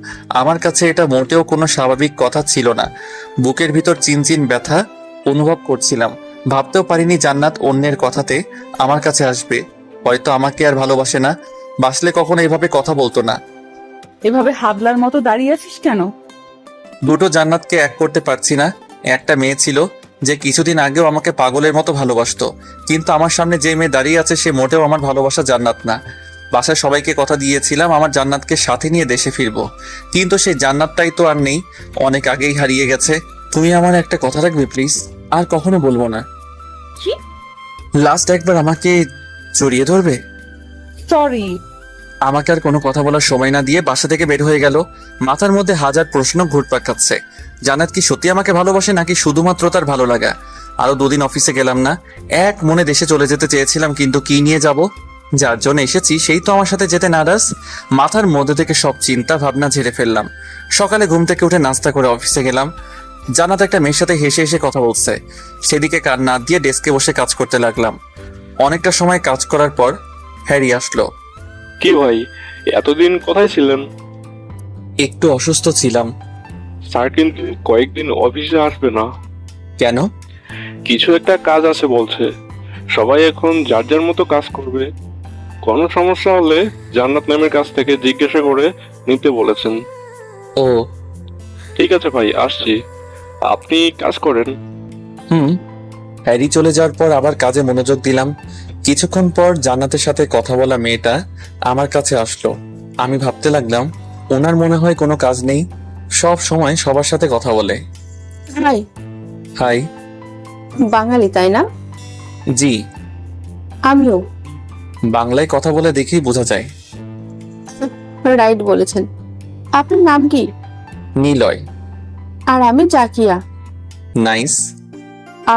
আমার কাছে এটা মোটেও কোনো স্বাভাবিক কথা ছিল না। বুকের ভিতর চিনচিন ব্যথা অনুভব করছিলাম। ভাবতেও পারিনি জান্নাত অন্যের কথাতে আমার কাছে আসবে। হয়তো আমাকে আর ভালোবাসে না, বাসলে কখনো এভাবে কথা বলতো না। এভাবে হাবলার মতো দাঁড়িয়ে আছিস কেন? দুটো জান্নাতকে এক করতে পারছি না। একটা মেয়ে ছিল যে কিছুদিন আগেও আমাকে পাগলের মতো ভালোবাসতো, কিন্তু আমার সামনে যে মেয়ে দাঁড়িয়ে আছে সে মোটেও আমার ভালোবাসা জান্নাত না। বাসায় সবাইকে কথা দিয়েছিলাম আমার জান্নাতকে সাথে নিয়ে দেশে ফিরবো, কিন্তু সেই জান্নাতটাই তো আর নেই, অনেক আগেই হারিয়ে গেছে। তুমি আমার একটা কথা রাখবে প্লিজ? আর কখনো বলবো না। কি? লাস্ট একবার আমাকে জড়িয়ে ধরবে? সরি। আমাকে আর কোনো কথা বলার সময় না দিয়ে বাসা থেকে বের হয়ে গেল। মাথার মধ্যে হাজার প্রশ্ন ঘুরপাক খাচ্ছে। জান্নাত কি সত্যি আমাকে ভালোবাসে নাকি শুধুমাত্র তার ভালো লাগা? আরো 2 দিন অফিসে গেলাম না। এক মনে দেশে চলে যেতে চেয়েছিলাম, কিন্তু কি নিয়ে যাব? যার জন্য এসেছি সেই তো আমার সাথে যেতে নারাজ। মাথার মধ্যে থেকে সব চিন্তা ভাবনা ঝেড়ে ফেললাম। সকালে ঘুম থেকে উঠে নাস্তা করে অফিসে গেলাম। জান্নাত একটা মেয়ের সাথে হেসে হেসে কথা বলছে, সেদিকে কান না দিয়ে ডেস্কে বসে কাজ করতে লাগলাম। অনেকটা সময় কাজ করার পর হ্যারি আসলো। কি ভাই, এতদিন কোথায় ছিলেন? একটু অসুস্থ ছিলাম। স্যার কিন্তু কয়েকদিন অফিসে আসবে না। কেন? কিছু একটা কাজ আছে বলছে। সবাই এখন যার যার মতো কাজ করবে। কোনো সমস্যা হলে জান্নাত ম্যামের কাছ থেকে জিজ্ঞাসা করে নিতে বলেছেন। ও ঠিক আছে ভাই, আসছি। আপনি কাজ করেন। হ্যারি চলে যাওয়ার পর আবার কাজে মনোযোগ দিলাম। কিছুক্ষণ পর জান্নাতের সাথে কথা বলা মেয়েটা আমার কাছে আসলো। আমি ভাবতে লাগলাম ওনার মনে হয় কোনো কাজ নেই, সব সময় সবার সাথে কথা বলে। হাই। হাই। বাঙালি তাই না? জি। আমিও। বাংলায় কথা বলে দেখেই বোঝা যায়। রাইট বলেছেন। আপনার নাম কি? নিলয়। আর আমি জাকিয়া। নাইস।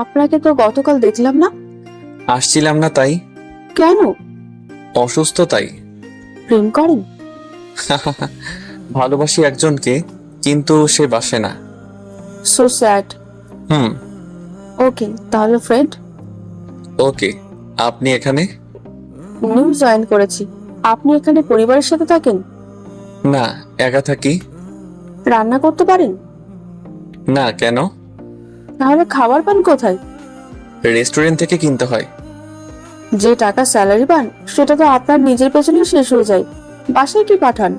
আপনাকে তো গতকাল দেখলাম না। আসছিলাম না তাই। কেন? অসুস্থ তাই। প্রেম করেন? ভালোবাসি একজনকে, কিন্তু সে বাসে না। So sad. ওকে, তাহলে ফ্রেন্ড। ওকে। আপনি এখানে? নিউ জয়েন করেছি। আপনি এখানে পরিবারের সাথে থাকেন? না, একা থাকি। রান্না করতে পারেন? না, কেন? তাহলে খাবার পান কোথায়? রেস্টুরেন্ট থেকে কিনতে হয়। যে টাকা স্যালারি পান সেটা তো আপনার নিজের পেছনে শেষ হয়ে যায়, বাসায় কি পাঠান?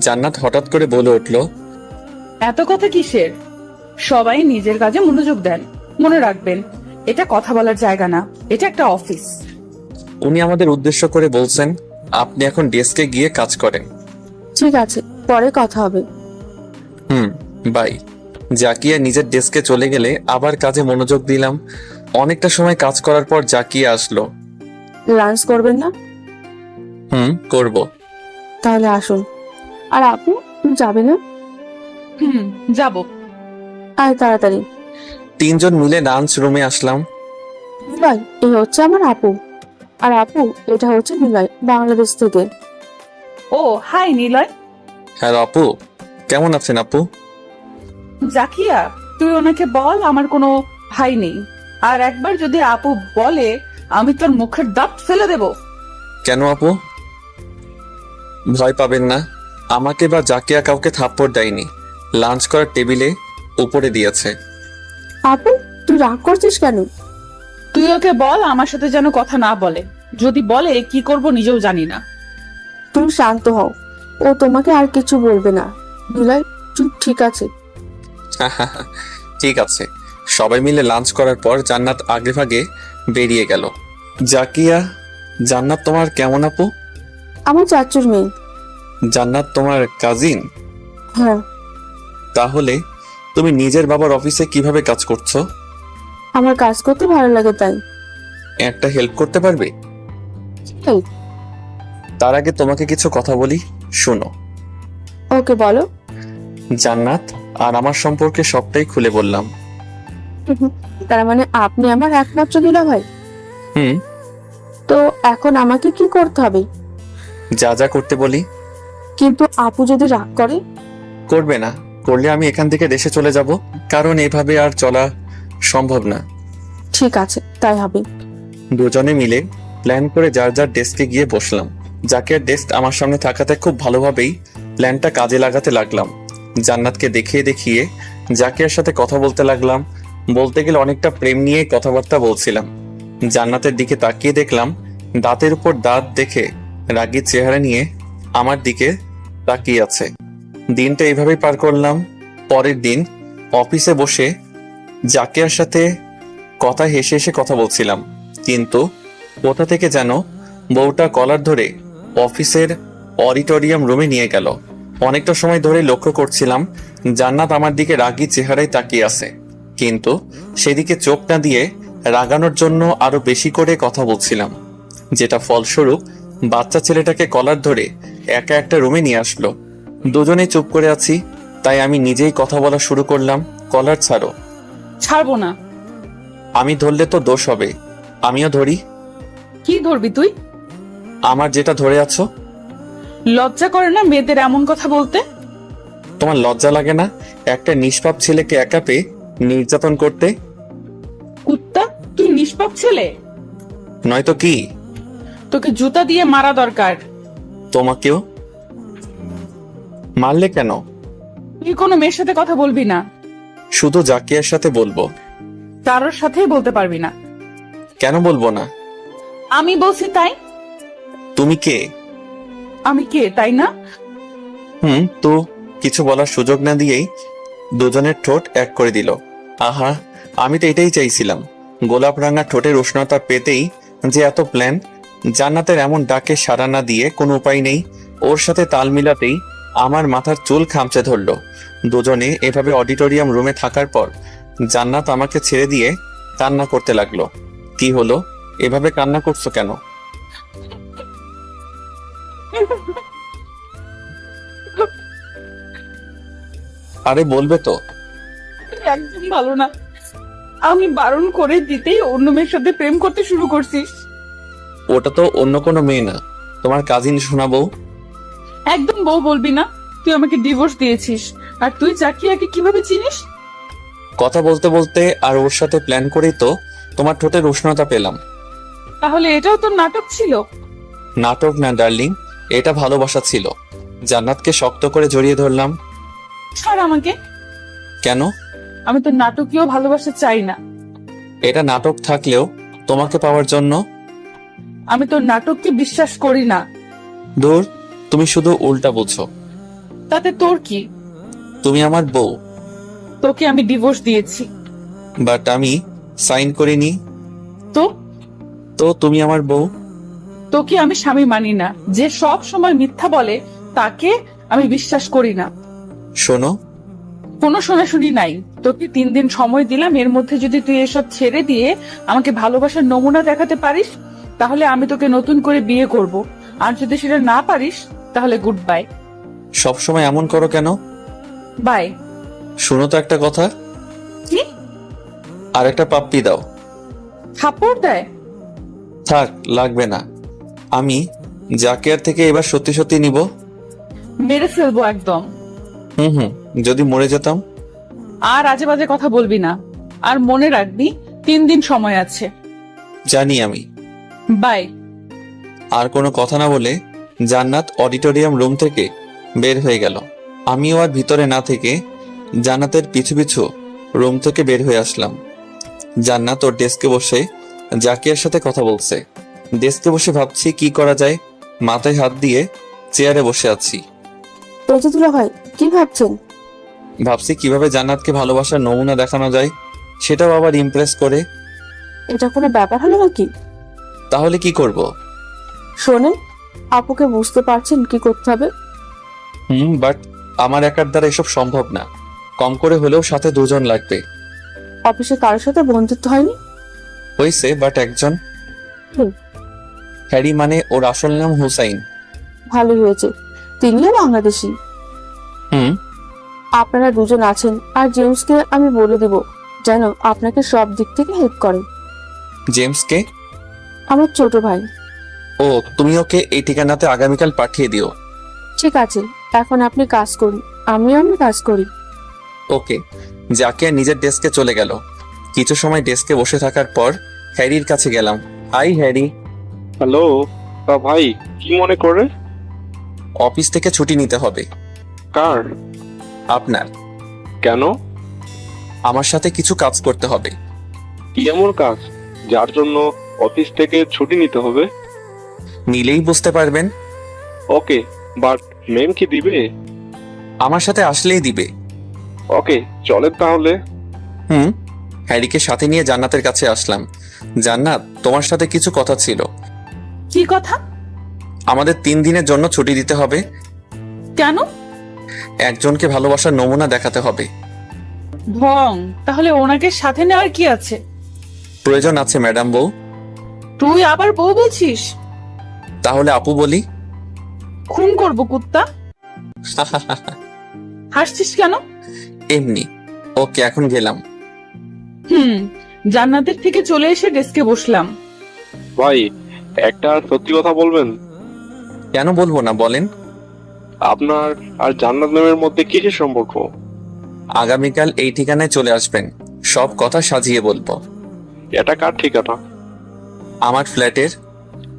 জান্নাত হঠাৎ করে বলে উঠলো, এত কথা কিসের? সবাই নিজের কাজে মনোযোগ দেন। মনে রাখবেন, এটা কথা বলার জায়গা না, এটা একটা অফিস। উনি আমাদের উদ্দেশ্য করে বলছেন আপনি এখন ডেস্কে গিয়ে কাজ করেন। ঠিক আছে, পরে কথা হবে। বাই। জাকিয়া নিজের ডেস্কে চলে গেলে আবার কাজে মনোযোগ দিলাম। অনেকটা সময় কাজ করার পর জাকিয়া আসলো। লাঞ্চ করবেন না? করব। তাহলে আসুন। আর আপু, তুমি যাবে না? যাব। আয় তাড়াতাড়ি। তিনজন মিলে লাঞ্চ রুমে আসলাম। নিলয়, এই হচ্ছে আমার আপু। আর আপু, এটা হচ্ছে নিলয়, বাংলাদেশ থেকে। ও হাই নিলয়। হ্যাঁ আপু, কেমন আছেন আপু? জাকিয়া, তুই ওনাকে বল আমার কোনো ভাই নেই। আর একবার যদি আপু বলে, আমি তোর মুখের দাঁত ফেলে দেব। কেন আপু? ভয় পাবেন না, আমাকে বা জাকিয়া কাউকে থাপ্পড় দেয়নি। লাঞ্চ করার টেবিলে উপরে দিয়েছে। আপু, তুই রাগ করছিস কেন? তুই ওকে বল আমার সাথে যেন কথা না বলে। যদি বলে কি করব নিজেও জানি না। তুমি শান্ত হও, ও তোমাকে আর কিছু বলবে না। নিলয়, চুপ, ঠিক আছে? ঠিক আছে। সবাই মিলে লাঞ্চ করার পর জান্নাত আগে ভাগে বেরিয়ে গেল। জাকিয়া, জান্নাত তোমার কেমন আপু? আমার চাচুর মেয়ে। জান্নাত তোমার কাজিন? হ্যাঁ। তাহলে তুমি নিজের বাবার অফিসে কিভাবে কাজ করছো? আমার কাজ করতে ভালো লাগে তাই। একটা হেল্প করতে পারবে? Help? তার আগে তোমাকে কিছু কথা বলি, শোনো। ওকে, বলো। জান্নাত আর আমার সম্পর্কে সবটাই খুলে বললাম। তার মানে আপনি আমার একমাত্র দুলাভাই? হুম। তো এখন আমাকে কি করতে হবে? যা যা করতে বলি। কিন্তু আপু যদি রাগ করে? করবে না। করলে আমি এখান থেকে দেশে চলে যাব, কারণ এভাবে আর চলা সম্ভব না। ঠিক আছে, তাই হবে। দুজনে মিলে প্ল্যান করে যার যার ডেস্কে গিয়ে বসলাম। জাকিয়ার ডেস্ক আমার সামনে থাকাতে খুব ভালোভাবেই প্ল্যানটা কাজে লাগাতে লাগলাম। জান্নাতকে দেখিয়ে দেখিয়ে জাকিয়ার সাথে কথা বলতে লাগলাম। বলতে গেলে অনেকটা প্রেম নিয়ে কথাবার্তা বলছিলাম। জান্নাতের দিকে তাকিয়ে দেখলাম দাঁতের উপর দাঁত দেখে রাগী চেহারা নিয়ে আমার দিকে তাকিয়ে আছে। দিনটা এইভাবেই পার করলাম। পরের দিন অফিসে বসে জাকিয়ার সাথে কথা হেসে হেসে কথা বলছিলাম, কিন্তু কোথা থেকে যেন বউটা কলার ধরে অফিসের অডিটোরিয়াম রুমে নিয়ে গেল। অনেকটা সময় ধরে লক্ষ্য করছিলাম জান্নাত আমার দিকে রাগী চেহারায় তাকিয়ে আছে, কিন্তু সেদিকে চোখ না দিয়ে রাগানোর জন্য আরো বেশি করে কথা বলছিলাম, যেটা ফলস্বরূপ বাচ্চা ছেলেটাকে কলার ধরে একা একটা রুমে নিয়ে আসলো। দুজনেই চুপ করে আছি, তাই আমি নিজেই কথা বলা শুরু করলাম। কলার ছাড়ো। ছাড়বো না। আমি ধরলে তো দোষ হবে, আমিও ধরি। কি ধরবি তুই? আমার যেটা ধরে আছো। লজ্জা করে না মেয়েদের এমন কথা বলতে? তোমার লজ্জা লাগে না একটা নিষ্পাপ ছেলেকে একা পেয়ে নির্যাতন করতে? কুত্তা, তুই নিষ্পাপ ছেলে। নয়তো কি? তোকে জুতা দিয়ে মারা দরকার। তোমাকেও? মারলে কেন? তুই কোনো মেয়ের সাথে কথা বলবি না। শুধু জাকিয়ার সাথে বলবো। কারোর সাথেই বলতে পারবি না। কেন বলবো না? আমি বলছি তাই। তুমি কে? আমি কে তাই না? তো কিছু বলার সুযোগ না দিয়েই দুজনের ঠোঁট এক করে দিল। আহা, আমি তো এটাই চাইছিলাম। গোলাপ রাঙা ঠোঁটের উষ্ণতা পেতেই যে এত প্ল্যান। জান্নাতের এমন ডাকে সাড়া না দিয়ে কোনো উপায় নেই। ওর সাথে তাল মিলাতেই আমার মাথার চুল খামচে ধরলো। দুজনে এভাবে অডিটোরিয়াম রুমে থাকার পর জান্নাত আমাকে ছেড়ে দিয়ে কান্না করতে লাগলো। কি হলো, এভাবে কান্না করছো কেন? আরে বলবে তো। একদম ভালো না। আমি বারণ করে দিতেই অন্য মেয়ের সাথে প্রেম করতে শুরু করছিস। ওটা তো অন্য কোনো মেয়ে না, তোমার কাজিন শোনাবো। একদম বউ বলবি না। তুই আমাকে ডিভোর্স দিয়েছিস, আর তুই জাকিয়াকে কিভাবে চিনিস? কথা বলতে বলতে আর ওর সাথে প্ল্যান করেই তো তোমার ঠোঁটের উষ্ণতা পেলাম। তাহলে এটাও তোর নাটক ছিল? নাটক না ডার্লিং, এটা ভালোবাসা ছিল। জান্নাতকে শক্ত করে জড়িয়ে ধরলাম। ছাড় আমাকে। কেন? আমি তো নাটকীয় ভালোবাসা চাই না। এটা নাটক থাকলেও তোমাকে পাওয়ার জন্য। আমি তোর নাটককে বিশ্বাস করি না। দূর, তুমি শুধু উল্টা বুঝছো। তাতে তোর কি? তুমি আমার বউ। তোকে আমি ডিভোর্স দিয়েছি। বাট আমি সাইন করিনি। তো তুমি আমার বউ। তোকে আমি স্বামী মানি না। যে সব সময় মিথ্যা বলে তাকে আমি বিশ্বাস করি না। শোনো, কোনো শোনাশুনি নাই। তোকে 3 দিন সময় দিলাম, এর মধ্যে যদি তুই এসব ছেড়ে দিয়ে আমাকে ভালোবাসার নমুনা দেখাতে পারিস তাহলে আমি তোকে নতুন করে বিয়ে করব, আর যদি সেটা না পারিস তাহলে গুড বাই। সবসময় এমন করো কেন? বাই। শোনো তো একটা কথা, কি? আর একটা পাপ্পি দাও। থাপ্পড় দেয়? থাক, লাগবে না। আমি জাকিয়ার থেকে এবার সত্যি সত্যি নিব। মেরে ফেলবো একদম। হুম, যদি মরে যেতাম? আর আজে বাজে কথা বলবি না, আর মনে রাখবি 3 দিন সময় আছে। জানি আমি। বাই। আর কোনো কথা না বলে জান্নাত অডিটোরিয়াম রুম থেকে বের হয়ে গেল। আমিও আর ভিতরে না থেকে জান্নাতের পিছু পিছু রুম থেকে বের হয়ে আসলাম। জান্নাত ওর ডেস্কে বসে জাকিয়ার সাথে কথা বলছে। ডেস্কে বসে ভাবছি কি করা যায়, মাথায় হাত দিয়ে চেয়ারে বসে আছি। দুলা ভাই, কি ভাবছেন? ভাবছি কিভাবে জান্নাতকে ভালোবাসার নমুনা দেখানো যায়, সেটাও আবার ইমপ্রেস করে। এটা কোনো ব্যাপার হলো নাকি? তাহলে কি করব? শোনেন, আপুকে বুঝতে পারছেন কি করতে হবে? বাট আমার একার দ্বারা এসব সম্ভব না। কম করে হলেও সাথে 2 জন লাগবে। অফিসে কারোর সাথে বন্ধুত্ব হয়নি? হয়েছে, বাট একজন। হুম। হ্যারি মানে ওর আসল নাম হুসাইন। ভালোই হয়েছে, তিনিও বাংলাদেশি। হুম। আপনারা 2 জন আছেন, আর জেমসকে আমি বলে দেব যেন আপনাকে সব দিক থেকে হেল্প করে। জেমসকে? আমার ছোট ভাই। ও, তুমি ওকে এই ঠিকানাতে আগামীকাল পাঠিয়ে দিও। ঠিক আছে, এখন আপনি কাজ করুন, আমিও আমার কাজ করি। ওকে। জাকিয়া নিজের ডেস্কে চলে গেল। কিছু সময় ডেস্কে বসে থাকার পর হ্যারির কাছে গেলাম। Hi Harry. হ্যালো। তা ভাই, কি মনে করে? অফিস থেকে ছুটি নিতে হবে। কার? আপনার। কেন? আমার সাথে কিছু কাজ করতে হবে। কি এমন কাজ যার জন্য অফিস থেকে ছুটি নিতে হবে? নিলেই বুঝতে পারবেন। ওকে, বাট ম্যাম কি দিবে? আমার সাথে আসলেই দিবে। ওকে, চলেন তাহলে। হ্যারিকে সাথে নিয়ে জান্নাতের কাছে আসলাম। জান্নাত, তোমার সাথে কিছু কথা ছিল। কি কথা? আমাদের 3 দিনের জন্য ছুটি দিতে হবে। কেন? একজনকে ভালোবাসার নমুনা দেখাতে হবে। ঢং, তাহলে ওনাকে সাথে নেওয়ার কি আছে? প্রয়োজন আছে ম্যাডাম বউ। তুই আবার বউ বলছিস? তাহলে আপু বলি। খুন করবো কুত্তা। হাসছিস কেন? এমনি। ওকে, এখন গেলাম। জান্নাতের থেকে চলে এসে ডেস্কে বসলাম। ভাই, একটা সত্যি কথা বলবেন? কেন বলবো না, বলেন। আপনার আর জান্নাত ম্যামের মধ্যে কিসের সম্পর্ক? আগামীকাল এই ঠিকানায় চলে আসবেন, সব কথা সাজিয়ে বলবো। এটা কার ঠিকানা? আমার ফ্ল্যাটের।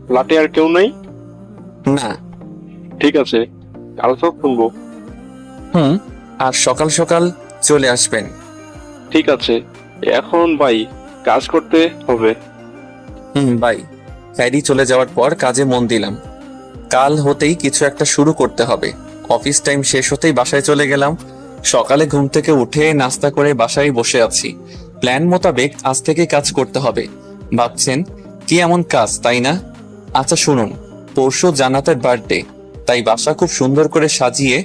ফ্ল্যাটে আর কেউ নেই? না। ঠিক আছে, কাল সব শুনবো। আর সকাল সকাল চলে আসবেন। ঠিক আছে, এখন ভাই কাজ করতে হবে। বাই। হ্যারি চলে যাওয়ার পর কাজে মন দিলাম। কাল হতেই কিছু একটা শুরু করতে হবে। অফিস টাইম শেষ হতেই বাসায় চলে গেলাম। সকালে ঘুম থেকে উঠে নাস্তা করে বাসায় বসে আছি। প্ল্যান মোতাবেক আজ থেকে কাজ করতে হবে। ভাবছেন কি এমন কাজ, তাই না? আচ্ছা শুনুন, পরশু জান্নাতের বার্থডে, তাই বাসা খুব সুন্দর করে সাজিয়ে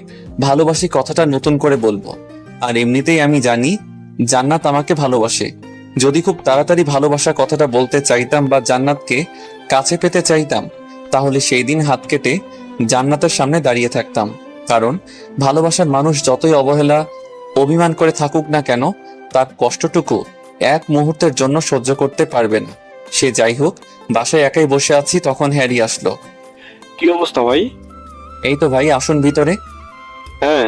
ভালোবাসি কথাটা নতুন করে বলবো। আর এমনিতেই আমি জানি জান্নাত আমাকে ভালোবাসে। যদি খুব তাড়াতাড়ি ভালোবাসা কথাটা বলতে চাইতাম বা জান্নাতকে কাছে পেতে চাইতাম, তাহলে সেই দিন হাত কেটে জান্নাতের সামনে দাঁড়িয়ে থাকতাম। কারণ ভালোবাসার মানুষ যতই অবহেলা অভিমান করে থাকুক না কেন, তার কষ্টটুকু এক মুহূর্তের জন্য সহ্য করতে পারবে না। সে যাই হোক, বাসায় একাই বসে আছি, তখন হ্যারি আসলো। কি অবস্থা ভাই? এই তো ভাই, আসুন ভিতরে। হ্যাঁ,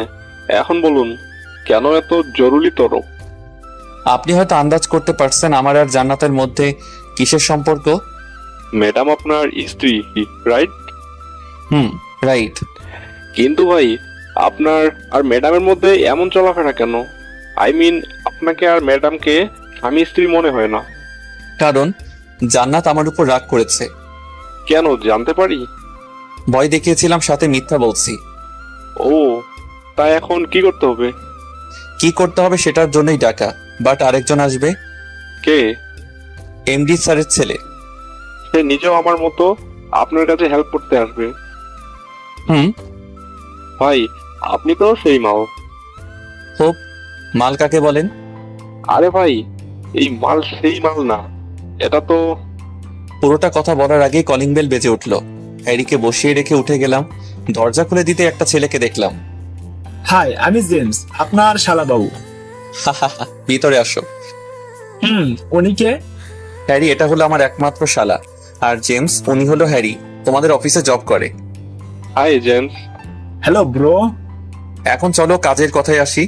এখন বলুন, কেন এত জরুরি তরফ? আপনি হয়তো আন্দাজ করতে পারছেন আমার আর জান্নাতের মধ্যে কিসের সম্পর্ক। ম্যাডাম আপনার স্ত্রী, রাইট? রাইট। কিন্তু ভাই, আপনার আর ম্যাডামের মধ্যে এমন চলাফেরা কেন? আই মিন, আপনাকে আর ম্যাডামকে স্বামী স্ত্রী মনে হয় না। কারণ জান্নাত আমার উপর রাগ করেছে। কেন, জানতে পারি? ভয় দেখিয়েছিলাম, সাথে মিথ্যা বলছি। ও, তাই এখন কি করতে হবে? কি করতে হবে সেটার জন্যই ডাকা, বাট আরেকজন আসবে। কে? এমডি স্যারের ছেলে। সে নিজেও আমার মতো আপনার কাছে হেল্প করতে আসবে। ভাই, আপনি তো সেই মাল। হোপ, মাল কাকে বলেন? আরে ভাই, এই মাল সেই মাল না, এটা তো। পুরোটা কথা বলার আগেই কলিং বেল বেজে উঠলো। হ্যারিকে বসিয়ে রেখে উঠে গেলাম। দরজা খুলে দিতে একটা ছেলেকে দেখলাম। হাই, আমি জেমস, আপনার শালাবাবু। ভিতরে আসো। উনি কে? হ্যারি এটা হলো আমার একমাত্র শালা, আর জেমস উনি হলো হ্যারি, তোমাদের অফিসে জব করে। Hi James. Hello bro. এখন চলো কাজের কথায় আসি।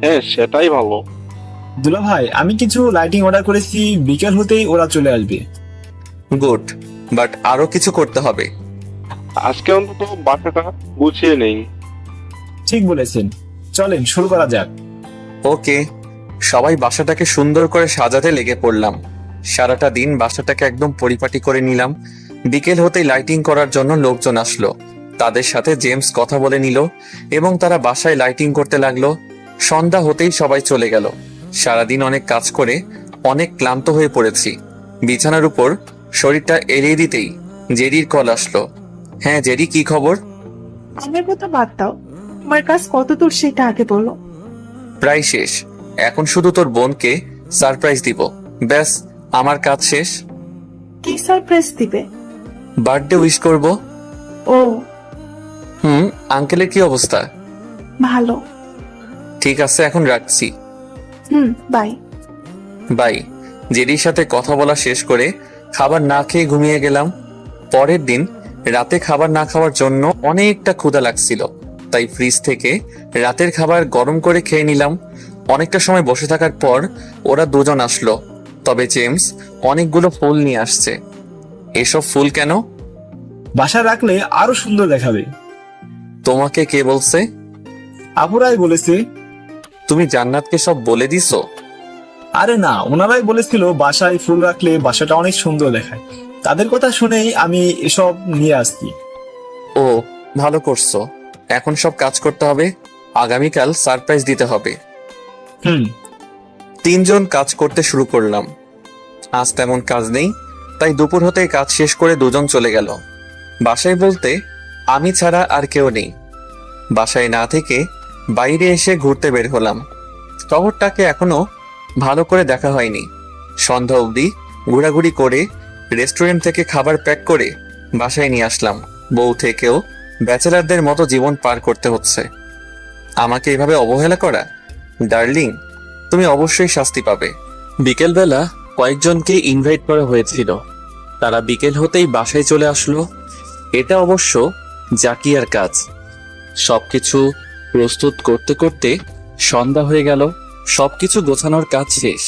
হ্যাঁ, সেটাই ভালো। দুলা ভাই, আমি কিছু লাইটিং অর্ডার করেছি, বিকেল হতেই ওরা চলে আসবে। গুড, বাট আরো কিছু করতে হবে। আজকে অন্তত বাসাটা গুছিয়ে নেই। ঠিক বলেছেন, চলেন শুরু করা যাক। ওকে, সবাই বাসাটাকে সুন্দর করে সাজাতে লেগে পড়লাম। সারাটা দিন বাসাটাকে একদম পরিপাটি করে নিলাম। বিকেল হতেই লাইটিং করার জন্য লোকজন আসলো। তাদের সাথে জেমস কথা বলে নিল এবং তারা বাসায় লাইটিং করতে লাগলো। সন্ধ্যা হতেই সবাই চলে গেল। সারাদিন অনেক কাজ করে অনেক ক্লান্ত হয়ে পড়েছি। বিছানার উপর শরীরটা এড়িয়ে দিতেই জেরির কল আসলো। হ্যাঁ জেরি, কি খবর? আমার কথা বাদ দাও, তোমার কাজ কত দূর সেটা আগে বলো। প্রায় শেষ, এখন শুধু তোর বোনকে সারপ্রাইজ দিব, ব্যাস আমার কাজ শেষ। কি সারপ্রাইজ দিবে? বার্থডে উইশ করব। ও আঙ্কেলের কি অবস্থা? ভালো। ঠিক আছে, এখন রাখছি। বাই। বাই। জেরির সাথে কথা বলা শেষ করে খাবার না খেয়ে ঘুমিয়ে গেলাম। পরের দিন রাতে খাবার না খাওয়ার জন্য অনেকটা ক্ষুধা লাগছিল, তাই ফ্রিজ থেকে রাতের খাবার গরম করে খেয়ে নিলাম। অনেকটা সময় বসে থাকার পর ওরা দুজন আসলো, তবে জেমস অনেকগুলো ফুল নিয়ে আসছে। এসব ফুল কেন? বাসায় রাখলে আরো সুন্দর দেখাবে। তোমাকে কে বলছে? আপুরাই বলেছে। তুমি জান্নাতকে সব বলে দিছো? আরে না, ওনারাই বলেছিল বাসায় ফুল রাখলে বাসাটা অনেক সুন্দর দেখায়। তাদের কথা শুনেই আমি এসব নিয়ে আসছি। ও, ভালো করছো। এখন সব কাজ করতে হবে, আগামীকাল সারপ্রাইজ দিতে হবে। তিনজন কাজ করতে শুরু করলাম। আজ তেমন কাজ নেই, তাই দুপুর হতেই কাজ শেষ করে দুজন চলে গেল। বাসায় বলতে আমি ছাড়া আর কেউ নেই। বাসায় না থেকে বাইরে এসে ঘুরতে বের হলাম। শহরটাকে এখনো ভালো করে দেখা হয়নি। সন্ধ্যা অবধি ঘোরাঘুরি করে রেস্টুরেন্ট থেকে খাবার প্যাক করে বাসায় নিয়ে আসলাম। বউ থেকেও ব্যাচেলারদের মতো জীবন পার করতে হচ্ছে। আমাকে এভাবে অবহেলা করা? ডার্লিং, তুমি অবশ্যই শাস্তি পাবে। বিকেলবেলা কয়েকজনকে ইনভাইট করা হয়েছিল, তারা বিকেল হতেই বাসায় চলে আসলো। এটা অবশ্য জাকিয়ার কাজ। সবকিছু প্রস্তুত করতে করতে সন্ধ্যা হয়ে গেল। সবকিছু গোছানোর কাজ শেষ,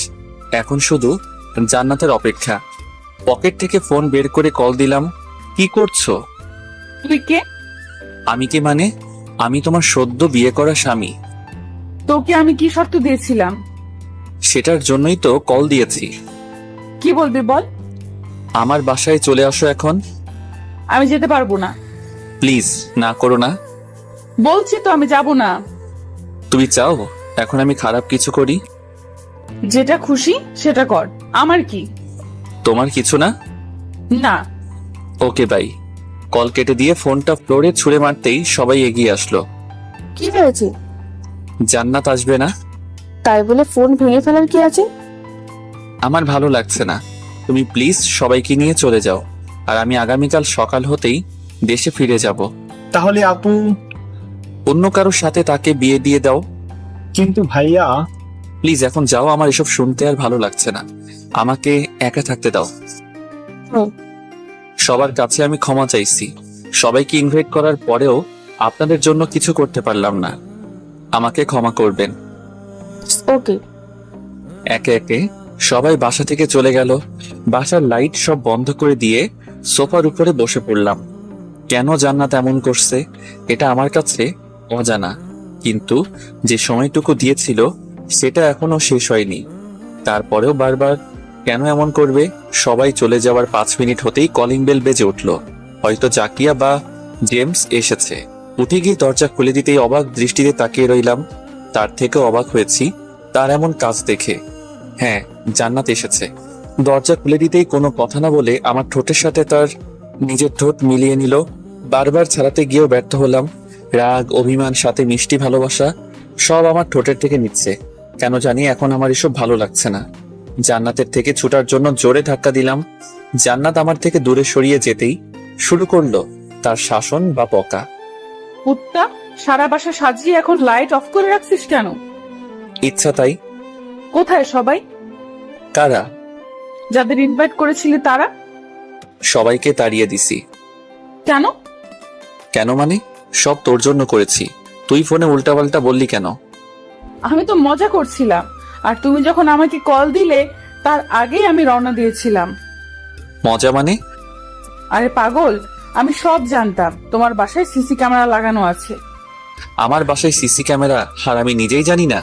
এখন শুধু জান্নাতের অপেক্ষা। পকেট থেকে ফোন বের করে কল দিলাম। কি করছো? তুই কে? আমি কি মানে? আমি তোমার সদ্য বিয়ে করা স্বামী। তোকে আমি কি শর্ত দিয়েছিলাম? সেটার জন্যই তো কল দিয়েছি। কি বলবি বল। আমার বাসায় চলে আসো এখন। আমি যেতে পারবো না। প্লিজ না করো না। বলছি তো আমি যাব না। তুমি চাও এখন আমি খারাপ কিছু করি? যেটা খুশি সেটা কর, আমার কি। তোমার কিছু না? না। Okay bye. কল কেটে দিয়ে ফোনটা ফ্লোরে ছুঁড়ে মারতেই সবাই এগিয়ে আসলো। কি হয়েছে? জান্নাত আসবে না? তাই বলে ফোন ভেঙে ফেলার কি আছে? আমার ভালো লাগছে না, তুমি প্লিজ সবাইকে নিয়ে চলে যাও, আর আমি আগামীকাল সকাল হতেই দেশে ফিরে যাব। তাহলে আপু? অন্য কারোর সাথে তাকে বিয়ে দিয়ে দাও। কিন্তু ভাইয়া। প্লিজ এখন যাও, আমার এসব শুনতে আর ভালো লাগছে না, আমাকে একা থাকতে দাও। সবার কাছে আমি ক্ষমা চাইছি। সবাইকে ইনভাইট করার পরেও আপনাদের জন্য কিছু করতে পারলাম না, আমাকে ক্ষমা করবেন। ওকে। একে একে সবাই বাসা থেকে চলে গেল। বাসার লাইট সব বন্ধ করে দিয়ে সোফার উপরে বসে পড়লাম। কেন জান্নাত এমন করছে এটা আমার কাছে অজানা, কিন্তু যে সময়টুকু দিয়েছিল সেটা এখনো শেষ হয়নি। তারপরেও বারবার কেন এমন করবে? সবাই চলে যাওয়ার 5 মিনিট হতেই কলিং বেল বেজে উঠল। হয়তো জাকিয়া বা জেমস এসেছে। উঠে গিয়ে দরজা খুলে দিতেই অবাক দৃষ্টিতে তাকিয়ে রইলাম। তার থেকেও অবাক হয়েছি তার এমন কাজ দেখে। হ্যাঁ, জান্নাত এসেছে। দরজা খুলে দিতেই কোনো কথা না বলে আমার ঠোঁটের সাথে তার নিজের ঠোঁট মিলিয়ে নিল। বারবার ছাড়াতে গিয়েও ব্যর্থ হলাম। রাগ, অভিমান, সাথে মিষ্টি ভালোবাসা সব আমার ঠোঁটের থেকে নিচ্ছে। কেন জানি এখন আমার এসব ভালো লাগছে না। জান্নাতের থেকে ছুটার জন্য জোরে ধাক্কা দিলাম। জান্নাত আমার থেকে দূরে সরিয়ে যেতেই শুরু করলো তার শাসন বা বকা। কুত্তা, সারা বাসা সাজিয়ে এখন লাইট অফ করে রাখছিস কেন? ইচ্ছা তাই। কোথায় সবাই? কারা? যাদের ইনভাইট করেছিলি তারা? সবাইকে তাড়িয়ে দিছি। কেন? কেন মানে? সব তোর জন্য করেছি। তুই ফোনে উল্টাপাল্টা বললি কেন? আমি তো মজা করছিলাম, আর তুমি যখন আমাকে কল দিলে তার আগেই আমি রওনা দিয়েছিলাম। মজা মানে? আরে পাগল, আমি সব জানতাম তোমার বাসায় সিসি ক্যামেরা লাগানো আছে। আমার বাসায় সিসি ক্যামেরা আর আমি নিজেই জানি না?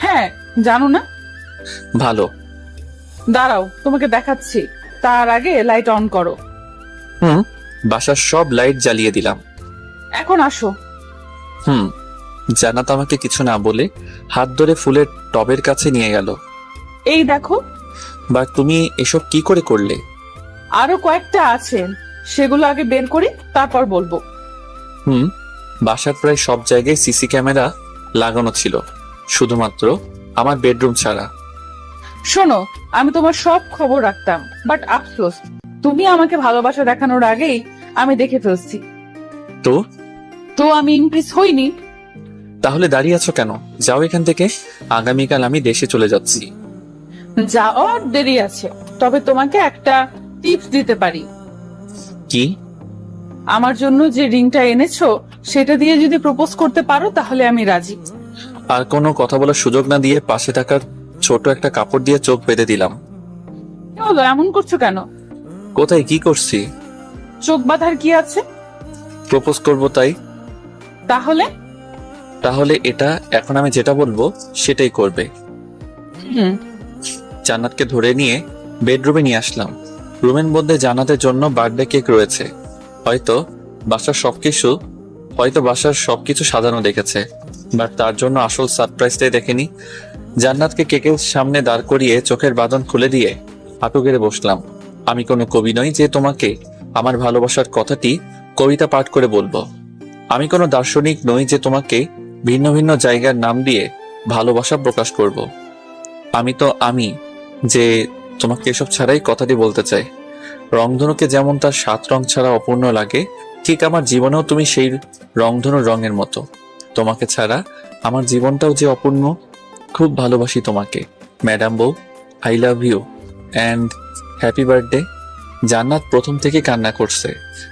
হ্যাঁ, জানো না? ভালো। দাঁড়াও, তোমাকে দেখাচ্ছি। তার আগে লাইট অন করো। বাসার সব লাইট জ্বালিয়ে দিলাম। এখন আসো। জান্নাত আমাকে কিছু না বলে হাত ধরে ফুলের টবের কাছে নিয়ে গেল। এই দেখো। বা তুমি এসব কি করে করলে? আরো কয়েকটা আছে, সেগুলো আগে বের করি, তারপর বলবো। বাসার প্রায় সব জায়গায় সিসি ক্যামেরা লাগানো ছিল, শুধুমাত্র আমার বেডরুম ছাড়া। শোনো, আমি তোমার সব খবর রাখতাম, বাট আফসোস তুমি আমাকে ভালোবাসা দেখানোর আগেই আমি দেখে ফেলছি। তো আমি ইমপ্রেস হইনি। তাহলে দাঁড়িয়ে আছো কেন? যাও এখান থেকে। আগামীকাল আমি দেশে চলে যাচ্ছি। যাওয়ার দেরি আছে, তবে তোমাকে একটা টিপস দিতে পারি। কি? আমার জন্য যে রিংটা এনেছো সেটা দিয়ে যদি প্রপোজ করতে পারো তাহলে আমি রাজি। আর কোনো কথা বলার সুযোগ না দিয়ে পাশে থাকার ছোট একটা কাপড় দিয়ে চোখ বেঁধে দিলাম। কি হলো, এমন করছো কেন? কোথায় কি করছি? চোখ বাঁধার কি আছে? প্রপোজ করব তাই। তাহলে এটা এখন আমি যেটা বলবো সেটাই করবে। জান্নাতকে ধরে নিয়ে বেডরুমে নিয়ে আসলাম। রুমের মধ্যে জান্নাতের জন্য বার্থডে কেক রয়েছে। হয়তো বাসার সবকিছু সাজানো দেখেছে, বাট তার জন্য আসল সারপ্রাইজটাই দেখেনি। জান্নাতকে কেকের সামনে দাঁড় করিয়ে চোখের বাঁধন খুলে দিয়ে হাঁটু গেড়ে বসলাম। আমি কোনো কবি নই যে তোমাকে আমার ভালোবাসার কথাটি কবিতা পাঠ করে বলবো। আমি কোনো দার্শনিক নই যে তোমাকে ভিন্ন ভিন্ন জায়গার নাম দিয়ে ভালোবাসা প্রকাশ করব। আমি যে তোমাকে এসব ছাড়াই কথাটি বলতে চাই। রংধনুকে যেমন তার 7 রং ছাড়া অপূর্ণ লাগে, ঠিক আমার জীবনেও তুমি সেই রংধনুর রঙের মতো। তোমাকে ছাড়া আমার জীবনটাও যে অপূর্ণ। খুব ভালোবাসি তোমাকে ম্যাডাম বউ। I love you and happy birthday. Jannat প্রথম থেকে কান্না করছে,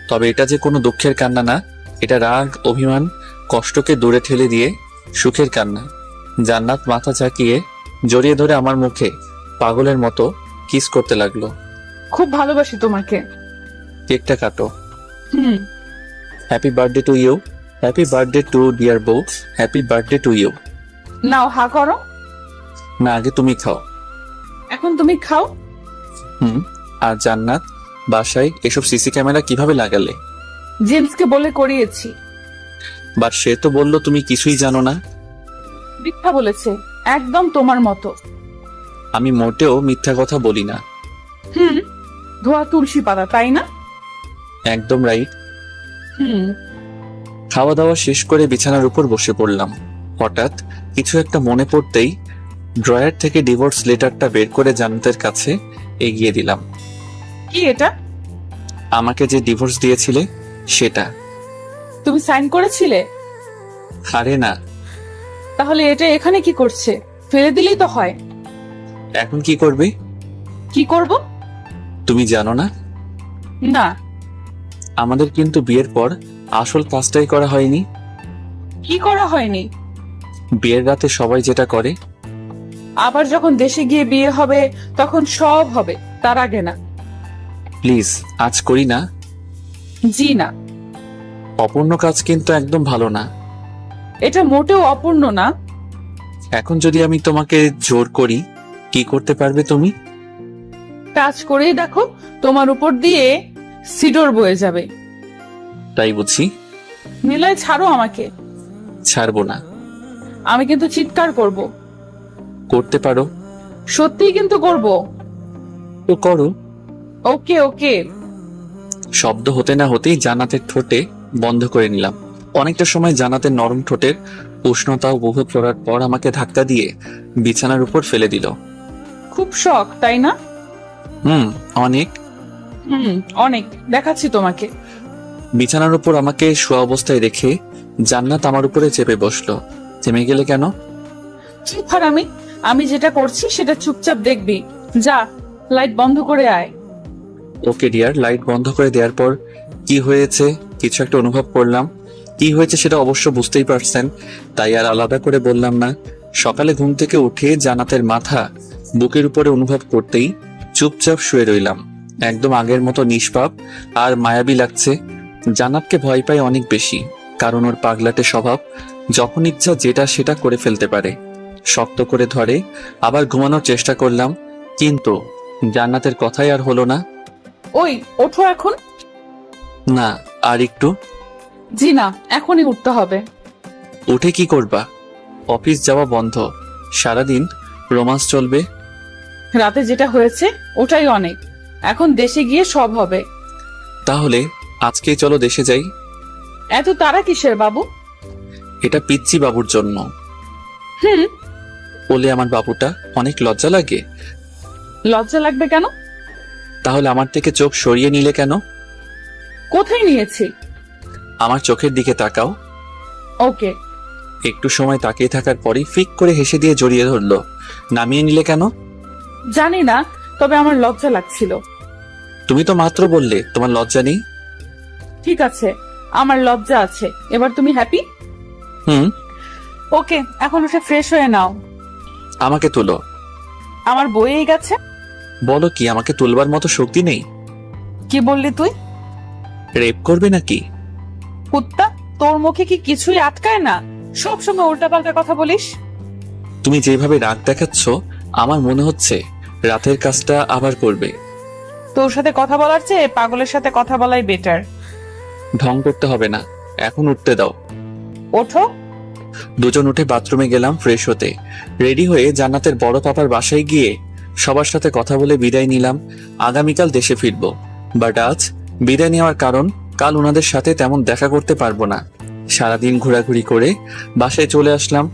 তবে এটা যে কোনো দুঃখের কান্না না, এটা রাগ, অভিমান, কষ্টকে দূরে ঠেলে দিয়ে সুখের কান্না। জান্নাত মাথা ঝাঁকিয়ে জড়িয়ে ধরে আমার মুখে পাগলের মতো কিস করতে লাগলো। খুব ভালোবাসি তোমাকে। কেকটা কাটো। Happy birthday to you. Happy birthday to dear বউ। Happy birthday to you. নাও, হা করো। না, আগে তুমি খাও। এখন তুমি খাও। আর জান্নাত, বাসায় এসব সিসি ক্যামেরা কিভাবে লাগালে? জেমসকে বলে করিয়েছি। বাট সে তো বললো তুমি কিছুই জানো না। মিথ্যা বলেছে, একদম তোমার মতো। আমি মোটেও মিথ্যা কথা বলি না। ধোয়া তুলসী পাতা, তাই না? একদম রাইট। খাওয়া দাওয়া শেষ করে বিছানার উপর বসে পড়লাম। হঠাৎ কিছু একটা মনে পড়তেই ড্রয়ার থেকে ডিভোর্স লেটারটা বের করে জান্নাতের কাছে এগিয়ে দিলাম। কি এটা? আমাকে যে ডিভোর্স দিয়েছিলে সেটা। তুমি সাইন করেছিলে? আরে না। তাহলে এটা এখানে কি করছে? ফেলে দিলেই তো হয়। এখন কি করবে? কি করব? তুমি জানো না? না। আমাদের কিন্তু বিয়ের পর আসল কাজটাই করা হয়নি। কি করা হয়নি? বিয়ের রাতে সবাই যেটা করে। আবার যখন দেশে গিয়ে বিয়ে হবে তখন সব হবে, তার আগে না। প্লিজ, আজ করি না। জি না। অপূর্ণ কাজ কিন্তু একদম ভালো না। এটা মোটেও অপূর্ণ না। এখন যদি আমি তোমাকে জোর করি, কি করতে পারবে তুমি? কাজ করেই দেখো, তোমার উপর দিয়ে সিডর বয়ে যাবে। তাই বুঝি? নিলয়, ছাড়ো আমাকে। ছাড়বো না। আমি কিন্তু চিৎকার করব। করতে পারো? সত্যিই কিন্তু করব। তো করো। ওকে ওকে। শব্দ হতে না হতেই জান্নাতের ঠোঁটে বন্ধ করে নিলাম। অনেকটা সময় জান্নাতের নরম ঠোঁটের উষ্ণতা উপভোগ করার পর আমাকে ধাক্কা দিয়ে বিছানার উপর ফেলে দিল। খুব শখ তাই না? অনেক। অনেক, দেখাচ্ছি তোমাকে। বিছানার উপর আমাকে শোয়া অবস্থায় রেখে জান্নাত আমার উপরে চেপে বসলো। থেমে গেলে কেন? চুপ আর আমি যেটা করছি সেটা চুপচাপ দেখবি। যা, লাইট বন্ধ করে আয়। Okay dear. লাইট বন্ধ করে দেওয়ার পর কি হয়েছে কিছু একটা অনুভব করলাম। কি হয়েছে সেটা অবশ্য বুঝতেই পারছেন, তাই আর আলাদা করে বললাম না। সকালে ঘুম থেকে উঠে জান্নাতের মাথা বুকের উপরে অনুভব করতেই চুপচাপ শুয়ে রইলাম। একদম আগের মতো নিষ্পাপ আর মায়াবী লাগছে। জান্নাতকে ভয় পাই অনেক বেশি, কারণ ওর পাগলাটে স্বভাব। যখন ইচ্ছা যেটা সেটা করে ফেলতে পারে। শক্ত করে ধরে আবার ঘুমানোর চেষ্টা করলাম, কিন্তু জান্নাতের কথাই আর হলো না। ওই ওঠো এখন। না, আর একটু। জি না, এখনই উঠতে হবে। উঠে কি করবা? অফিস যাওয়া বন্ধ, সারাদিন রোমান্স চলবে। রাতে যেটা হয়েছে ওটাই অনেক। এখন দেশে গিয়ে সব হবে। তাহলে আজকেই চলো দেশে যাই। এত তারা কিসের বাবু? এটা পিচ্চি বাবুর জন্য। বলে আমার বাবুটা অনেক লজ্জা লাগে। লজ্জা লাগবে কেন? তাহলে আমার থেকে চোখ সরিয়ে নিলে কেন? কোথায় নিয়েছি? আমার চোখের দিকে তাকাও। ওকে। একটু সময় তাকিয়ে থাকার পরেই ফিক করে হেসে দিয়ে জড়িয়ে ধরলো। নামিয়ে নিলে কেন? জানি না, তবে আমার লজ্জা লাগছিল। তুমি তো মাত্র বললে তোমার লজ্জা নেই। ঠিক আছে, আমার লজ্জা আছে। এবার তুমি হ্যাপি? ওকে, এখন উঠে ফ্রেশ হয়ে নাও। আমাকে তুলো। আমার বইয়েই গেছে। বলো কি, আমাকে তুলবার মতো শক্তি নেই? কি বললি তুই? রেপ করবে নাকি? কুত্তা, তোর মুখে কি কিছুই আটকায় না? সব সময় উল্টাপাল্টা কথা বলিস। তুমি যেভাবে রাগ দেখাচ্ছ আমার মনে হচ্ছে রাতের কাজটা আবার করবে। তোর সাথে কথা বলার চেয়ে পাগলের সাথে কথা বলাই বেটার। ঢং করতে হবে না, এখন উঠতে দাও। ওঠো। দুজন উঠে বাথরুমে গেলাম ফ্রেশ হতে। রেডি হয়ে জান্নাতের বড় পাপার বাসায় গিয়ে সবার সাথে কথা বলে বিদায় নিলাম। আগামীকাল দেশে ফিরবো, বাট আজ বিদায় নেওয়ার কারণ কাল ওনাদের সাথে তেমন দেখা করতে পারবো না। সারাদিন ঘোরাঘুরি করে বাসায় চলে আসলাম।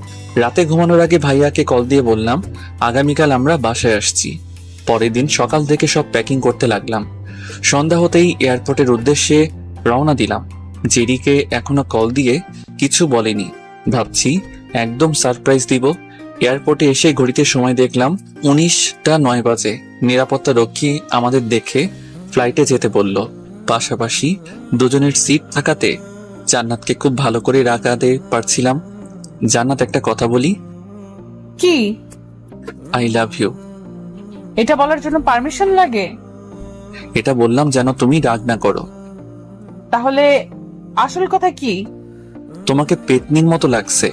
রাতে ঘুমানোর আগে ভাইয়াকে কল দিয়ে বললাম আগামীকাল আমরা বাসায় আসছি। পরের দিন সকাল থেকে সব প্যাকিং করতে লাগলাম। সন্ধ্যা হতেই এয়ারপোর্টের উদ্দেশ্যে রওনা দিলাম। জেরিকে এখনো কল দিয়ে কিছু বলেনি, ভাবছি একদম সারপ্রাইজ দিব। এয়ারপোর্টে এসে ঘড়িতে সময় দেখলাম 19:09 বাজে। নিরাপত্তা রক্ষী আমাদের দেখে ফ্লাইটে যেতে বলল। পাশাপাশি দুজনের সিট থাকাতে জান্নাতকে খুব ভালো করে রাখাতে পারছিলাম। জান্নাত, একটা কথা বলি। কি? I love you. এটা বলার জন্য পারমিশন লাগে? এটা বললাম যেন তুমি রাগ না করো। তাহলে আসল কথা কি? তোমাকে পেতনির মতো লাগছে।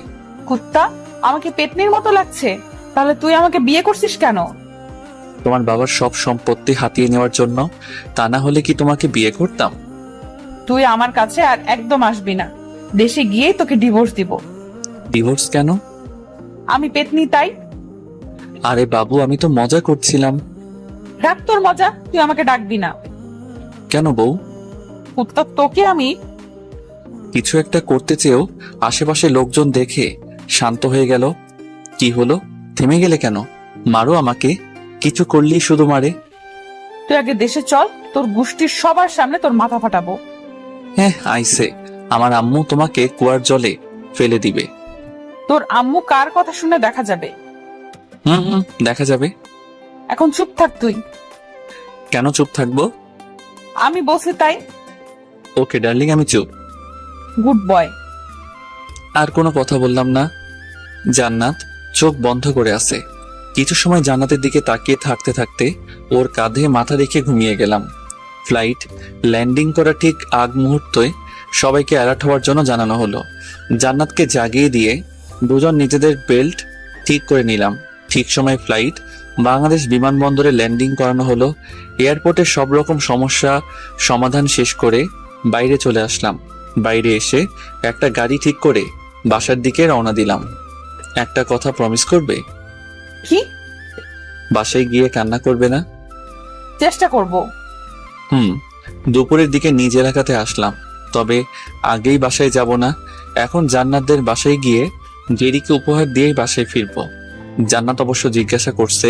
কুত্তা, আমাকে পেতনির মতো লাগছে? তাহলে তুই আমাকে বিয়ে করছিস কেন? তোমার বাবার সব সম্পত্তি হাতিয়ে নেওয়ার জন্য। তা না হলে কি তোমাকে বিয়ে করতাম? তুই আমার কাছে আর একদম আসবি না। দেশে গিয়ে তোকে ডিভোর্স দিব। ডিভোর্স কেন? আমি পেতনি তাই। আরে বাবু, আমি তো মজা করছিলাম। ডাক তোর মজা, তুই আমাকে ডাকবি না। কেন বউ? কুত্তা, তোকে আমি। কিছু একটা করতে চেয়েও আশেপাশে লোকজন দেখে শান্ত হয়ে গেল। কি হলো, থেমে গেলে কেন? মারো আমাকে, কিছু করলেই শুধু মারে। তুই আগে দেশে চল, তোর গোষ্ঠীর সবার সামনে তোর মাথা ফাটাবো। হ্যাঁ আইসে, আমার আম্মু তোমাকে কুয়ার জলে ফেলে দিবে। তোর আম্মু কার কথা শুনে দেখা যাবে? দেখা যাবে। এখন চুপ থাক তুই। কেন চুপ থাকবো? আমি বলছি তাই। ওকে ডার্লিং, আমি চুপ। Good boy. আর কোনো কথা বললাম না। জান্নাত চোখ বন্ধ করে আছে। কিছু সময় জান্নাতের দিকে তাকিয়ে থাকতে থাকতে ওর কাঁধে মাথা রেখে ঘুমিয়ে গেলাম। ফ্লাইট ল্যান্ডিং করা ঠিক আগ মুহূর্তে সবাইকে অ্যালার্ট হওয়ার জন্য জানানো হলো। জান্নাতকে জাগিয়ে দিয়ে দুজন নিজেদের বেল্ট ঠিক করে নিলাম। ঠিক সময় ফ্লাইট বাংলাদেশ বিমানবন্দরে ল্যান্ডিং করানো হলো। এয়ারপোর্টের সব রকম সমস্যা সমাধান শেষ করে বাইরে চলে আসলাম। বাইরে এসে একটা গাড়ি ঠিক করে বাসার দিকে রওনা দিলাম। একটা কথা প্রমিস করবে? কি? বাসায় গিয়ে কান্না করবে না? চেষ্টা করব। দুপুরের দিকে নিজ এলাকাতে আসলাম, তবে আগেই বাসায় যাব না। এখন জান্নাতদের বাসায় গিয়ে জেরিকে উপহার দিয়েই বাসায় ফিরবো। জান্নাত অবশ্য জিজ্ঞাসা করছে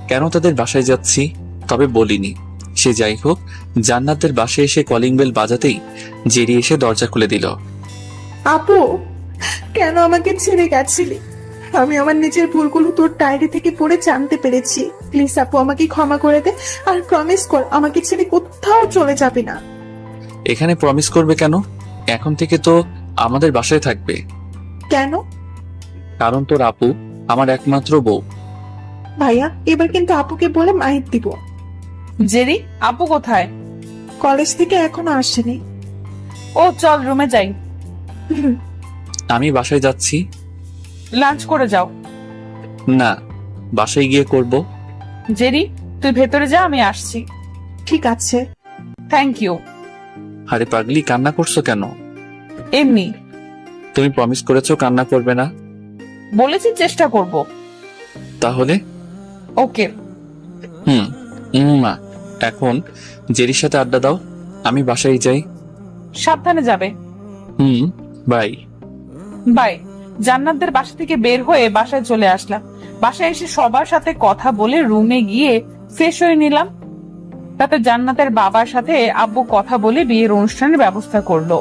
কেন তাদের বাসায় যাচ্ছি, তবে বলিনি। সে যাই হোক, জান্নাতদের বাসায় এসে কলিং বেল বাজাতেই জেরি এসে দরজা খুলে দিল। আপু, কেন আমাকে ছেড়ে গেছিলি? আমি আমার নিজের ভুলগুলো তোর ডায়েরি থেকে পড়ে জানতে পেরেছি। প্লিজ আপু, আমাকে ক্ষমা করে দে, আর প্রমিস কর আমাকে ছেড়ে কোথাও চলে যাবে না। এখানে প্রমিস করবে কেন? এখন থেকে তো আমাদের বাসায় থাকবে। কেন? কারণ তোর আপু আমার একমাত্র বউ। ভাইয়া, এবার কিন্তু আপুকে বলে মাইর দিব। জেরি, আপু কোথায়? কলেজ থেকে এখনো আসেনি। ও চল রুমে যাই। আমি বাসায় যাচ্ছি। লাঞ্চ করে যাও। না, বাসায় গিয়ে করব। জেরি, তুই ভেতরে যা, আমি আসছি। ঠিক আছে। Thank you. আরে পাগলি, কান্না করছো কেন? এমনি। তুমি প্রমিস করেছো কান্না করবে না। বলেছি চেষ্টা করব। তাহলে ওকে। মা, এখন জেরির সাথে আড্ডা দাও, আমি বাসায় যাই। সাবধানে যাবে। বাই। বাই। জান্নাতদের বাসা থেকে বের হয়ে বাসায় চলে আসলাম। বাসায় এসে সবার সাথে কথা বলে রুমে গিয়ে ফ্রেশ হয়ে নিলাম। তাতে জান্নাতের বাবার সাথে আব্বু কথা বলে বিয়ের অনুষ্ঠানের ব্যবস্থা করলো।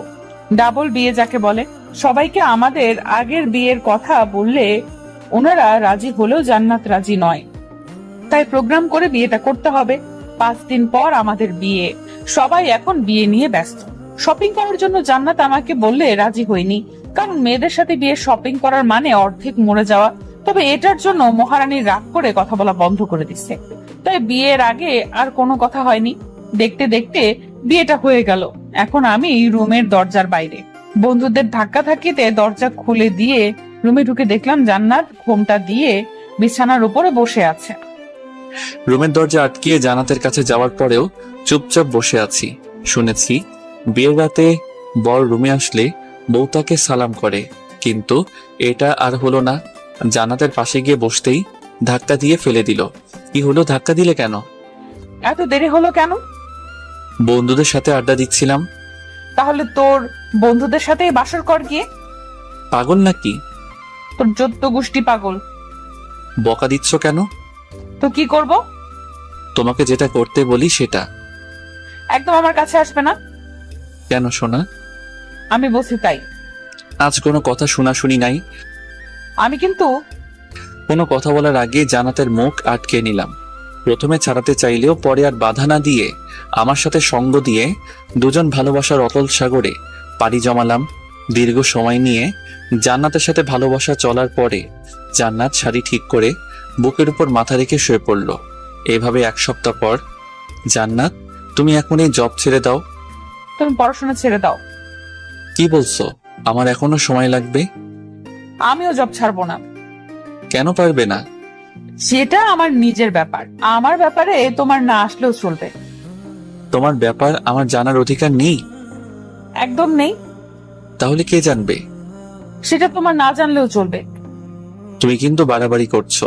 ডাবল বিয়ে যাকে বলে। সবাইকে আমাদের আগের বিয়ের কথা বললে ওনারা রাজি হলেও জান্নাত রাজি নয়, তাই প্রোগ্রাম করে বিয়েটা করতে হবে। 5 দিন পর আমাদের বিয়ে। সবাই এখন বিয়ে নিয়ে ব্যস্ত। শপিং করার জন্য জান্নাত আমাকে বললে রাজি হইনি, কারণ মেয়েদের সাথে বিয়ে শপিং করার মানে অর্ধেক মরে যাওয়া। তবে এটার জন্য মহারানী রাগ করে কথা বলা বন্ধ করে দিচ্ছে। তাই বিয়ের আগে আর কোনো কথা হয়নি। দেখতে দেখতে বিয়েটা হয়ে গেল। এখন আমি রুমের দরজার বাইরে। বন্ধুদের ধাক্কা ধাক্কিতে দরজা খুলে দিয়ে রুমে ঢুকে দেখলাম জান্নাত ঘোমটা দিয়ে বিছানার উপরে বসে আছে। রুমের দরজা আটকিয়ে জান্নাতের কাছে যাওয়ার পরেও চুপচাপ বসে আছি। শুনেছি বিয়ের রাতে বর রুমে আসলে বউ তাকে সালাম করে, কিন্তু এটা আর হলো না। জান্নাতের পাশে গিয়ে বসতেই ধাক্কা দিয়ে ফেলে দিল। কি হলো, ধাক্কা দিলে কেন? এত দেরি হলো কেন? বন্ধুদের সাথে আড্ডা দিচ্ছিলাম। তাহলে তোর বন্ধুদের সাথে বাসর কর গিয়ে। পাগল নাকি? তোর 14 গোষ্ঠী পাগল। বকা দিচ্ছ কেন? তো কি করব? তোমাকে যেটা করতে বলি সেটা। একদম আমার কাছে আসবে না। কেন সোনা? আমি বলছি তাই। আজ কোনো কথা শোনাশুনি নাই। আমি কিন্তু কোনো কথা বলার আগে জান্নাতের মুখ আটকে নিলাম। প্রথমে ছাড়াতে চাইলেও পরে আর বাধা না দিয়ে আমার সাথে সঙ্গ দিয়ে দুজন ভালোবাসার অতল সাগরে পাড়ি জমালাম। দীর্ঘ সময় নিয়ে জান্নাতের সাথে ভালোবাসা চলার পরে জান্নাত শাড়ি ঠিক করে বুকের উপর মাথা রেখে শুয়ে পড়ল। এভাবে 1 সপ্তাহ পর, জান্নাত তুমি এখন এই জব ছেড়ে দাও। তুমি পড়াশোনা ছেড়ে দাও। কি বলছো? আমার এখনো সময় লাগবে। আমিও জব ছাড়বো না। কেন পারবে না? সেটা আমার নিজের ব্যাপার। আমার ব্যাপারে তোমার না আসলেও চলবে। তোমার ব্যাপার আমার জানার অধিকার নেই? একদম নেই। তাহলে কে জানবে? সেটা তোমার না জানলেও চলবে। তুমি কিন্তু বাড়াবাড়ি করছো।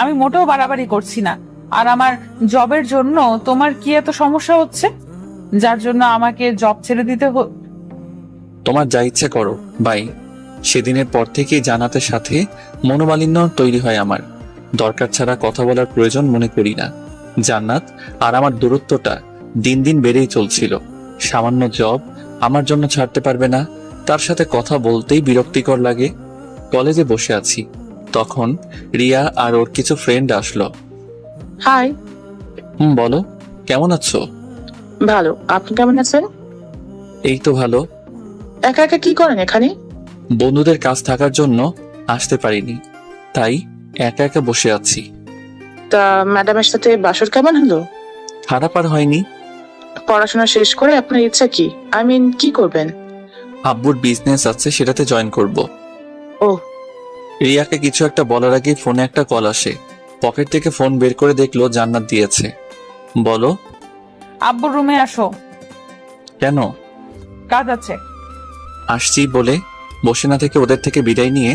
আমি মোটেও বাড়াবাড়ি করছি না। আর আমার জবের জন্য তোমার কি এত সমস্যা হচ্ছে, যার জন্য আমাকে জব ছেড়ে দিতে তোমার যা ইচ্ছে করো। বাই। সেদিনের পর থেকেই জান্নাতের সাথে মনোমালিন্য তৈরি হয় আমার। দরকার ছাড়া কথা বলার প্রয়োজন মনে করি না। জান্নাত আর আমার দূরত্বটা দিন দিন বেড়েই চলছিল। সামান্য জব আমার জন্য ছাড়তে পারবে না, তার সাথে কথা বলতেই বিরক্তিকর লাগে। কলেজে বসে আছি, তখন রিয়া আর ওর কিছু ফ্রেন্ড আসলো। হাই। বলো, কেমন আছো? ভালো, আপনি কেমন আছেন? এই তো ভালো। একা একা কি করেন এখানে? বন্ধুদের কাজ থাকার জন্য আসতে পারিনি, তাই একা একা বসে আছি। তা ম্যাডামের সাথে বাসর কেমন হলো? খারাপ আর হয়নি। পড়াশোনা শেষ করে আপনার ইচ্ছা কি? আই মিন, কি করবেন? আব্বুর বিজনেস আছে, সেটাতে জয়েন করব। ও। রিয়াকে কিছু একটা বলার আগে ফোনে একটা কল আসে। পকেট থেকে ফোন বের করে দেখলো জান্নাত দিয়েছে। বলো। আব্বুর রুমে আসো। কেন? কাজ আছে। আসছি বলে বসে না থেকে ওদের থেকে বিদায় নিয়ে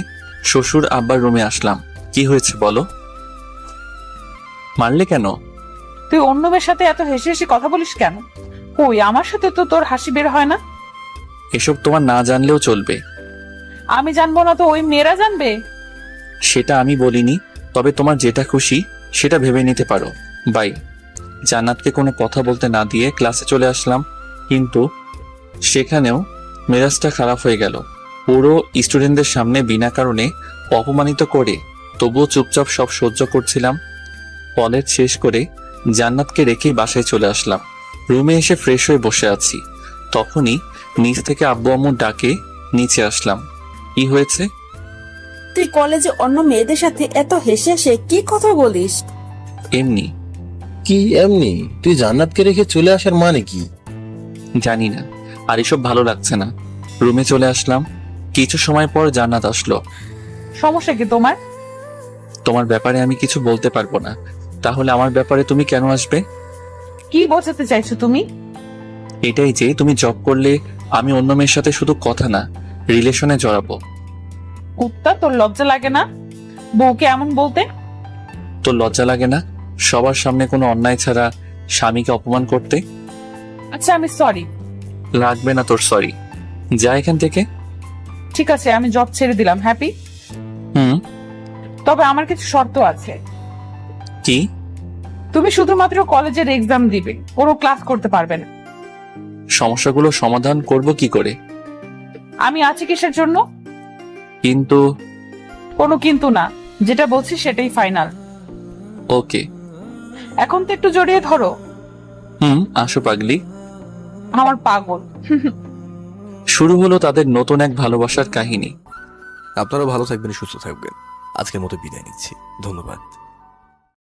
শ্বশুর আব্বার রুমে আসলাম। কি হয়েছে বলো? মারলে কেন? তুই অন্য মেয়ের সাথে এত হেসে হেসে কথা বলিস কেন? কই, আমার সাথে তো তোর হাসি বের হয় না। এসব তোমার না জানলেও চলবে। আমি জানবো না তো ওই মেয়েরা জানবে? সেটা আমি বলিনি, তবে তোমার যেটা খুশি সেটা ভেবে নিতে পারো। বাই। জান্নাতকে কোনো কথা বলতে না দিয়ে ক্লাসে চলে আসলাম, কিন্তু সেখানেও মেজাজটা খারাপ হয়ে গেল। পুরো স্টুডেন্টদের সামনে বিনা কারণে অপমানিত করে তবুও চুপচাপ সব সহ্য করছিলাম। কলেজ শেষ করে জান্নাতকে রেখেই বাসায় চলে আসলাম। রুমে এসে ফ্রেশ হয়ে বসে আছি, তখনই নিচ থেকে আব্বু আম্মুর ডাকে নিচে আসলাম। কি হয়েছে? তুই কলেজে অন্য মেয়েদের সাথে এত হেসে হেসে কি কথা বলিস? এমনি। কি এমনি? তুই জান্নাতকে রেখে চলে আসার মানে কি? জানি না, আর এসব ভালো লাগছে না। রুমে চলে আসলাম। কিছু সময় পর জান্নাত আসলো। সমস্যা কি তোমার? তোমার ব্যাপারে আমি কিছু বলতে পারবো না। তাহলে আমার ব্যাপারে তুমি কেন আসবে? কি বোঝাতে চাইছো তুমি? এটাই যে তুমি জব করলে আমি অন্য মেয়ের সাথে শুধু কথা না, রিলেশনে জড়াবো। কুত্তা, তোর লজ্জা লাগে না বউকে এমন বলতে? তোর লজ্জা লাগে না সবার সামনে কোনো অন্যায় ছাড়া স্বামীকে অপমান করতে? আচ্ছা, আমি সরি। লাগবে না তোর সরি, যা এখান থেকে। ঠিক আছে, আমি জব ছেড়ে দিলাম। হ্যাপি? তবে আমার কিছু শর্ত আছে। কি? তুমি শুধুমাত্র কলেজের এক্সাম দিবে, কোনো ক্লাস করতে পারবে না। সমস্যাগুলো সমাধান করব কি করে? আমি আছি কিসের জন্য? কিন্তু। কোনো কিন্তু না, যেটা বলছি সেটাই ফাইনাল। ওকে। এখন তো একটু জড়িয়ে ধরো। আসো পাগলি। আমার পাগল। শুরু হলো তাদের নতুন এক ভালোবাসার কাহিনী। আপনারা ভালো থাকবেন, সুস্থ থাকবেন। আজকের মতো বিদায় নিচ্ছি, ধন্যবাদ।